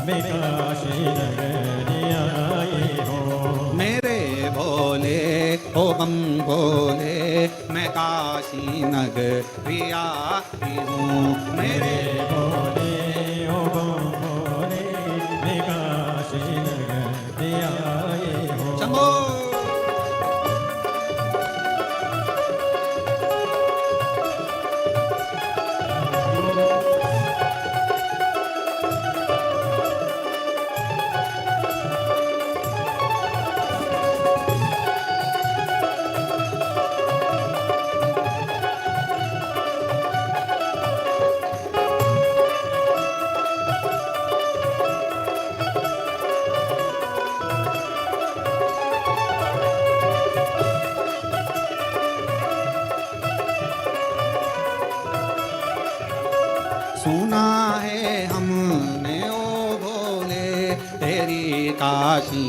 मैं काशी नगरी आई हूँ। मेरे भोले ओ बम भोले मैं काशी नगरी आई हूँ। मेरे भोले ओ बम भोले मैं काशी नगरी आई हूँ। शंभो। सुना है हमने ओ भोले तेरी काशी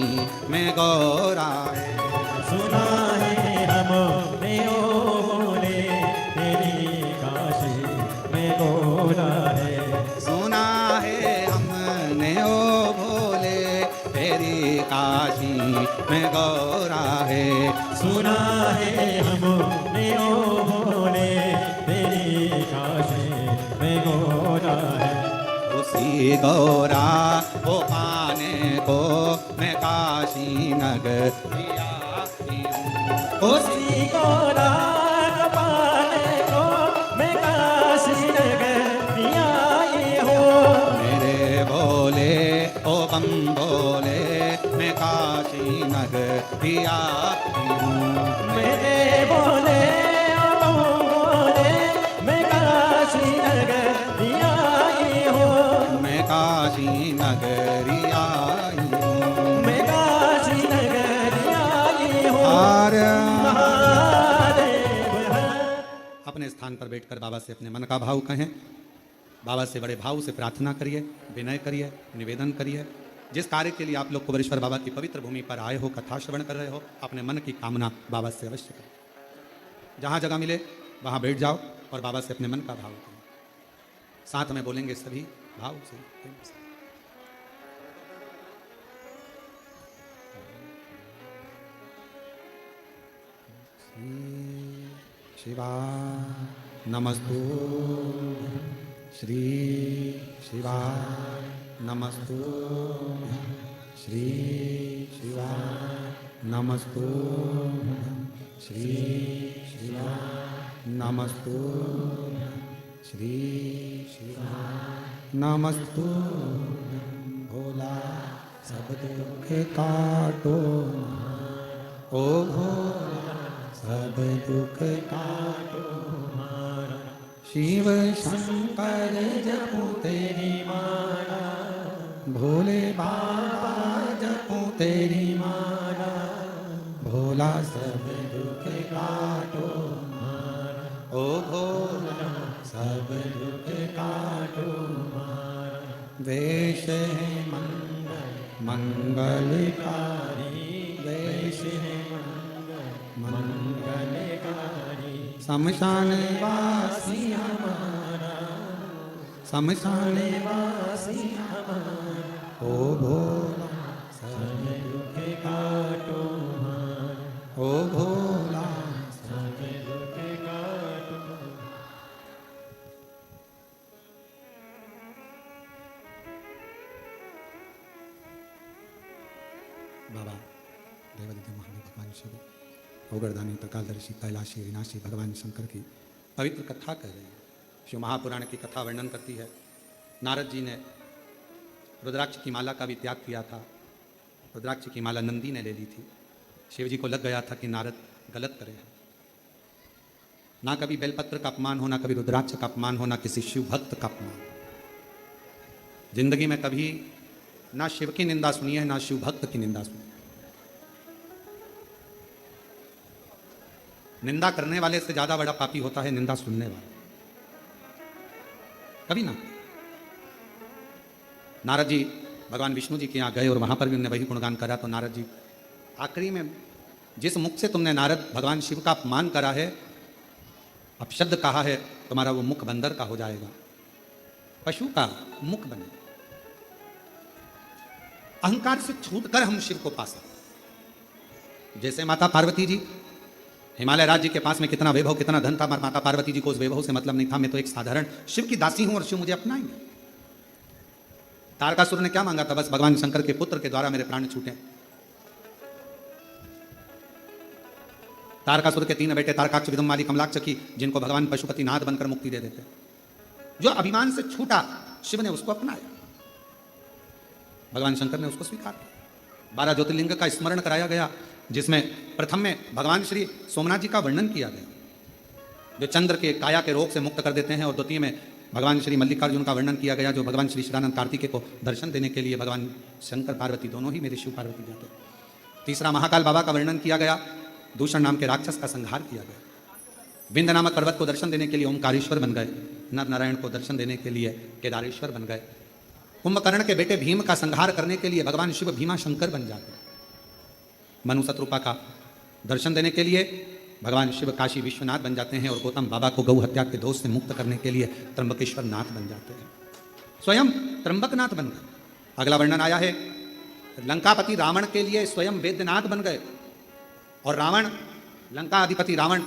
में गौरा है। सुना है हमने ओ भोले तेरी काशी में गौरा है। सुना है हमने ओ भोले तेरी काशी में गौरा है। सुना है हमने ओ भोले तेरी काशी में गौरा है। उसी गौरा को पाने को मैं काशी नगरी आई हूँ। उसी गौरा को पाने को मैं काशी नगरी आई हूँ। मेरे भोले ओ बम भोले मैं काशी नगरी आई हूँ। मेरे भोले ओ बम भोले मैं काशी नगरी आई हूँ। मैं काशी नगरी आई हूँ। मैं काशी नगरी आई हूँ। आर्य महादेव है। अपने स्थान पर बैठकर बाबा से अपने मन का भाव कहें। बाबा से बड़े भाव से प्रार्थना करिए, विनय करिए, निवेदन करिए। जिस कार्य के लिए आप लोग कुबेरेश्वर बाबा की पवित्र भूमि पर आए हो, कथा श्रवण कर रहे हो, अपने मन की कामना बाबा से अवश्य करें। जहाँ जगह मिले वहाँ बैठ जाओ और बाबा से अपने मन का भाव करें। साथ में बोलेंगे सभी भाव से, प्रेम से। शिवा नमस्तु श्री शिवा नमस्तु श्री शिवा नमस्तु श्री शिवा नमस्तु श्री शिवा नमस्तु। भोला सब दुख काटो ओ भोला सब दुख काटो मारा। शिव शंकर जपो तेरी माला, भोले बाबा जपो तेरी माला। भोला सब दुख काटो मारा ओ भोला सब दुख काटो मारा। वेश है मंगल मंगलकारी, वेश है मंगलकारी। शमशान वासी हमारा, शमशान वासी हमारा। ओ भोला सब दुख काटो मारा ओ भोला शिव ओगरदानी त्रिकालदर्शी कैलाशी विनाशी भगवान शंकर की पवित्र कथा कर रहे हैं। शिव महापुराण की कथा वर्णन करती है, नारद जी ने रुद्राक्ष की माला का भी त्याग किया था। रुद्राक्ष की माला नंदी ने ले ली थी। शिव जी को लग गया था कि नारद गलत करे हैं। ना कभी बेलपत्र का अपमान हो, ना कभी रुद्राक्ष का अपमान हो, ना किसी शिव भक्त का अपमान। जिंदगी में कभी ना शिव की निंदा सुनी है, ना शिव भक्त की निंदा सुनी। निंदा करने वाले से ज्यादा बड़ा पापी होता है निंदा सुनने वाला। कभी ना। नारद जी भगवान विष्णु जी के यहाँ गए और वहां पर भी उन्होंने वही गुणगान करा, तो नारद जी आखिरी में, जिस मुख से तुमने नारद भगवान शिव का अपमान करा है, अपशब्द कहा है, तुम्हारा वो मुख बंदर का हो जाएगा, पशु का मुख बने। अहंकार से छूटकर हम शिव को पा सकते। जैसे माता पार्वती जी, हिमालय राज्य के पास में कितना वैभव, कितना धन था, माता पार्वती जी को उस वैभव से मतलब नहीं था। मैं तो एक साधारण शिव की दासी हूं और शिव मुझे अपनाएंगे। तारकासुर ने क्या मांगा था? बस भगवान शंकर के पुत्र के द्वारा मेरे प्राण छूटे। तारकासुर के 3 बेटे तारकाक्ष, विदुम्माली, कमलाक्ष की, जिनको भगवान पशुपति नाथ बनकर मुक्ति दे देते। जो अभिमान से छूटा, शिव ने उसको अपनाया, भगवान शंकर ने उसको स्वीकार किया। 12 ज्योतिर्लिंग का स्मरण कराया गया, जिसमें प्रथम में भगवान श्री सोमनाथ जी का वर्णन किया गया, जो चंद्र के काया के रोग से मुक्त कर देते हैं, और द्वितीय में भगवान श्री मल्लिकार्जुन का वर्णन किया गया, जो भगवान श्री शिवानंद कार्तिकेय को दर्शन देने के लिए भगवान शंकर पार्वती दोनों ही मेरे शिव पार्वती जाते हैं। तीसरा महाकाल बाबा का वर्णन किया गया, दूषण नाम के राक्षस का संहार किया गया। विंध्य नामक पर्वत को दर्शन देने के लिए ओमकारेश्वर बन गए, नर नारायण को दर्शन देने के लिए केदारेश्वर बन गए। कुंभकर्ण के बेटे भीम का संहार करने के लिए भगवान शिव भीमा शंकर बन जाते हैं। मनु शत्रुपा का दर्शन देने के लिए भगवान शिव काशी विश्वनाथ बन जाते हैं, और गौतम बाबा को गौ हत्या के दोष से मुक्त करने के लिए त्र्यंबकेश्वर नाथ बन जाते हैं। स्वयं त्र्यंबकनाथ बन गए। अगला वर्णन आया है, लंकापति रावण के लिए स्वयं वेद्यनाथ बन गए, और रावण, लंका अधिपति रावण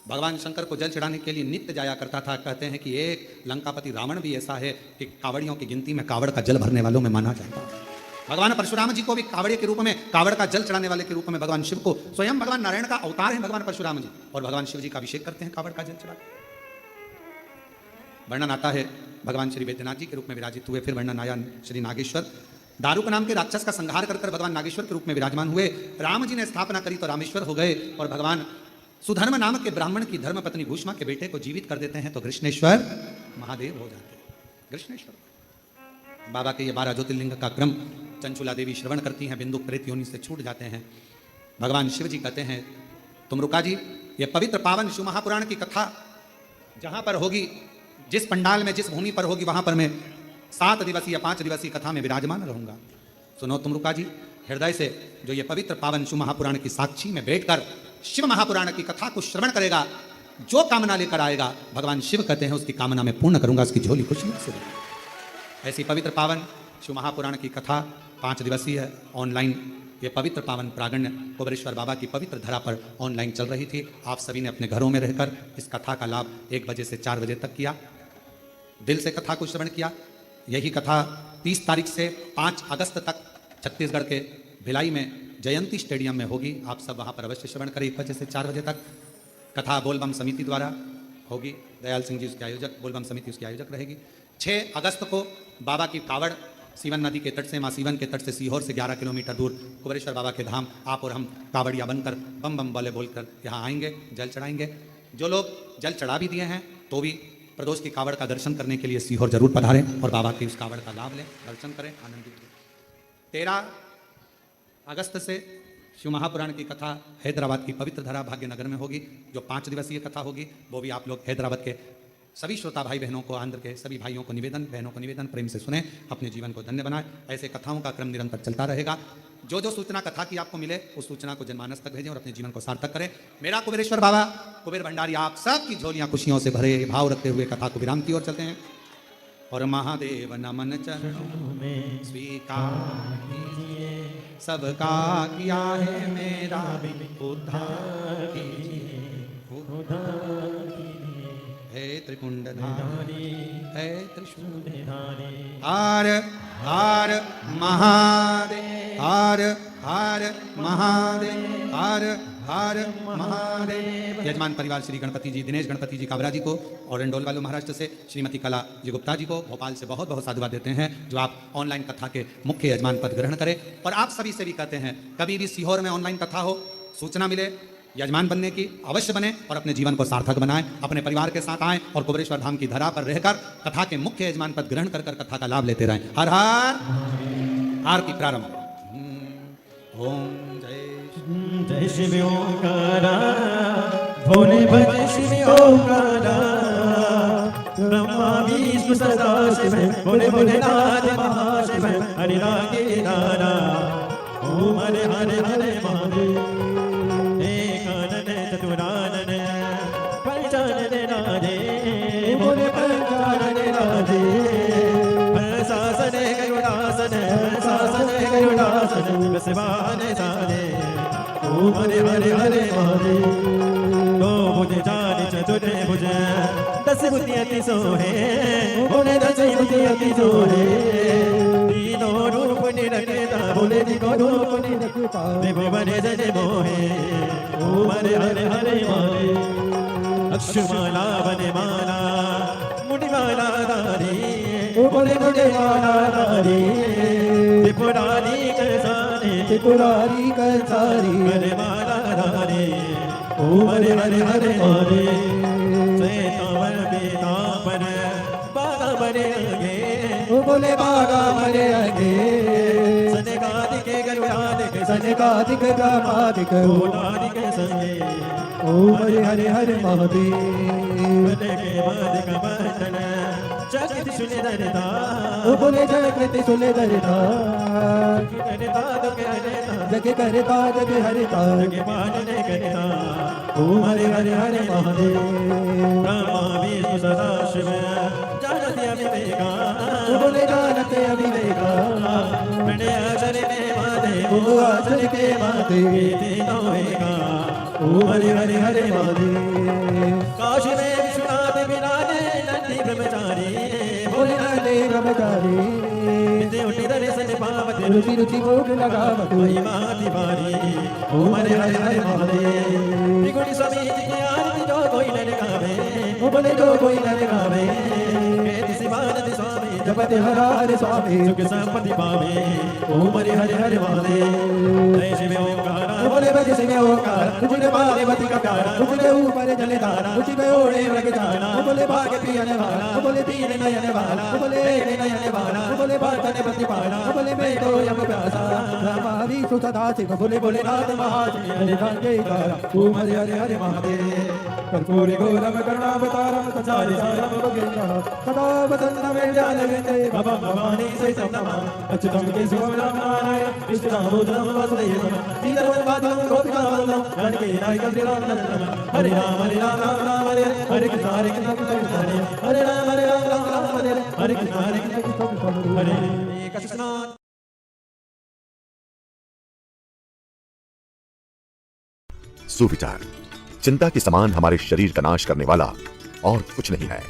भगवान शंकर को जल चढ़ाने के लिए नित्य जाया करता था। कहते हैं कि एक लंकापति रावण भी ऐसा है कि कावड़ियों की गिनती में कावड़ का जल भरने वालों में माना जाता है। भगवान परशुराम जी को भी कावड़िए के रूप में, कावड़ का जल चढ़ाने वाले के रूप में भगवान शिव को, स्वयं भगवान नारायण का अवतार है भगवान परशुराम जी, और भगवान शिव जी का अभिषेक करते हैं कावड़ का जल चढ़ा। वर्णन आता है भगवान श्री वैद्यनाथ जी के रूप में विराजित हुए। फिर वर्णन आया श्री नागेश्वर, दारुक नाम के राक्षस का संहार कर भगवान नागेश्वर के रूप में विराजमान हुए। राम जी ने स्थापना करी तो रामेश्वर हो गए, और भगवान सुधर्म नाम के ब्राह्मण की धर्मपत्नी भूष्मा के बेटे को जीवित कर देते हैं तो कृष्णेश्वर महादेव हो जाते हैं। कृष्णेश्वर बाबा के ये 12 ज्योतिर्लिंग का क्रम चंचुला देवी श्रवण करती हैं, बिंदु प्रेत योनि से छूट जाते हैं। भगवान शिव जी कहते हैं, तुम रुका जी, ये पवित्र पावन शिव महापुराण की कथा जहां पर होगी, जिस पंडाल में, जिस भूमि पर होगी, वहां पर मैं 7 दिवसीय 5 दिवसीय कथा में विराजमान रहूंगा। सुनो तुम रुका जी, हृदय से जो ये पवित्र पावन शिव महापुराण की साक्षी में बैठकर शिव महापुराण की कथा को श्रवण करेगा, जो कामना लेकर आएगा, भगवान शिव कहते हैं उसकी कामना में पूर्ण करूंगा, उसकी झोली खुशियों से भरूंगा। ऐसी पवित्र पावन शिव महापुराण की कथा 5 दिवसीय है। ऑनलाइन ये पवित्र पावन प्रागण्य कुबेरेश्वर बाबा की पवित्र धरा पर ऑनलाइन चल रही थी। आप सभी ने अपने घरों में रहकर इस कथा का लाभ 1 बजे से 4 बजे तक किया, दिल से कथा को श्रवण किया। यही कथा 30 तारीख से 5 अगस्त तक छत्तीसगढ़ के भिलाई में जयंती स्टेडियम में होगी। आप सब वहाँ पर अवश्य श्रवण करें। 1 बजे से 4 बजे तक कथा बोलबम समिति द्वारा होगी। दयाल सिंह जी उसके आयोजक, बोलबम समिति उसकी आयोजक रहेगी। 6 अगस्त को बाबा की कावड़ सीवन नदी के तट से, माँ सीवन के तट से सीहोर से 11 किलोमीटर दूर कुबेरेश्वर बाबा के धाम आप और हम कावड़िया बनकर बम बम बोले बोलकर यहाँ आएंगे, जल चढ़ाएंगे। जो लोग जल चढ़ा भी दिए हैं तो भी प्रदोष की कावड़ का दर्शन करने के लिए सीहोर जरूर पधारें और बाबा की उस कावड़ का लाभ लें, दर्शन करें, आनंदित लें। 13 अगस्त से शिव महापुराण की कथा हैदराबाद की पवित्र धरा भाग्यनगर में होगी। जो 5 दिवसीय कथा होगी वो भी आप लोग हैदराबाद के सभी श्रोता भाई बहनों को, आंध्र के सभी भाइयों को निवेदन, बहनों को निवेदन, प्रेम से सुने, अपने जीवन को धन्य बनाए। ऐसे कथाओं का क्रम निरंतर चलता रहेगा। जो जो सूचना कथा की आपको मिले उस सूचना को जनमानस तक भेजें और अपने जीवन को सार्थक करें। मेरा कुबेरेश्वर बाबा कुबेर भंडारी आप सबकी झोलियां खुशियों से भरे भाव रखते हुए कथा को विराम की ओर चलते हैं। और महादेव नमन चरणों में स्वीकार कीजिए, सबका किया है मेरा भी उद्धार कीजिए, हे त्रिकुंडधारी, हे त्रिशूलधारी। हर हर महादेव, हर हर महादेव, हर हर महादेव। यजमान परिवार श्री गणपति जी, दिनेश गणपति जी काबरा जी को और इंडोल वालों महाराष्ट्र से श्रीमती कला जी गुप्ता जी को, भोपाल से बहुत बहुत साधुवाद देते हैं जो आप ऑनलाइन कथा के मुख्य यजमान पद ग्रहण करें। और आप सभी से भी कहते हैं कभी भी सीहोर में ऑनलाइन कथा हो, सूचना मिले, यजमान बनने की अवश्य बने और अपने जीवन को सार्थक बनाएं, अपने परिवार के साथ आएं और कुबेरेश्वर धाम की धरा पर रहकर कथा के मुख्य यजमान पद ग्रहण कर कथा का लाभ लेते रहें। हर हर आरती प्रारंभ। ओम जय शिव ओंकारा, भोले भज शिव ओंकारा, ब्रह्मा विष्णु सदा शिव, भोले भोलेनाथ महाशिव, हरि रागे नारा, ओम हरे हरे हरे महादेव। चतुरानन पंचानन राधे, भोले पंचानन राधे, शासन गरुड़ासन, शासन गरुड़ासन, शिवान साधे, ओम हरे हरे हरे महादेव। दो भुज चारि चतुर भुज, 10 बुद्धि अति सोहे, भोले 10 बुद्धि अति सोहे, तीनों रूप निरखता, भोले दिखो रूप निरखता, देवो बने जन मोहे, ओम हरे हरे हरे महादेव। अक्षमाला बने माला, मुनिमाला धारी, भोले मुनिमाला धारी, त्रिपुरारी कसारी, त्रिपुरारी कसारी, हरे माला धारी, ओम हरे हरे हरे महादेव। श्वेतांबर पीतांबर बागा बने आगे, भोले बागा बने आगे, सनकादिक गरुड़ादिक, सनकादिक गमादिक, भोलादिक संगे, ओम हरे हरे हरे महादेव। के मादिक बंधन जगत सुने दरदा, भोले जगत सुने दरदा, जग करता जग हरता, जग पालने करता, ओम हरे हरे हरे महादेव। ब्रह्मा विष्णु सदा शिव, जानते अविवेका, भोले जानते अविवेका, प्रणय आचर के महादेव, आचर के महादेव, तीनों एका, ओम हरे हरे हरे महादेव। काशी में विश्वनाथ विराजे, नंदी ब्रह्मचारी, भोले नंदी ब्रह्मचारी, उठी दर्शन पावत, रुचि रुचि भोग लगावत, महिमा तिवारी, ओम हरे हरे हरे महादेव। त्रिगुणी स्वामी जी की आरती जो कोई न गावे, भोले जो कोई न गावे, कहते शिवानंद स्वामी, जपते हर हर स्वामी, सुख संपत्ति पावे, ओम हरे हरे हरे महादेव। जय शिव ओंकारा, भोले भज शिव ओंकारा, तुझे पार्वती का प्यारा, तुझे ऊपर जले धारा, तुझे ओढ़े मृग जाना, भोले भाग्य पियने वाला, भोले तीन नयन वाला, भोले एक नयन वाला, भोले बातन प्रतिपाला, भोले मैं तो यम प्यासा, ब्रह्मा विष्णु सदा शिव, भोले भोलेनाथ महाशिव, हरे रागे गारा, ओम हरे हरे हरे महादेव। कर्पूरी घोरम करुणावतारम सचारि सारम भगेन्द्रम, सदा वसंत में जानते भवम भवानी सहितं नमामि। अच्युतं केशवं राम नारायण कृष्णं बोधनं वासुदेवं, सीताराम माधवं गोपिकावल्लभं, जानकी नायकं श्रीरामचन्द्रं। हरे राम राम राम हरे हरे कृष्ण कृष्ण हरे राम राम हरे हरे कृष्ण हरे कृष्ण। सुविचार चिंता के समान हमारे शरीर का नाश करने वाला और कुछ नहीं है।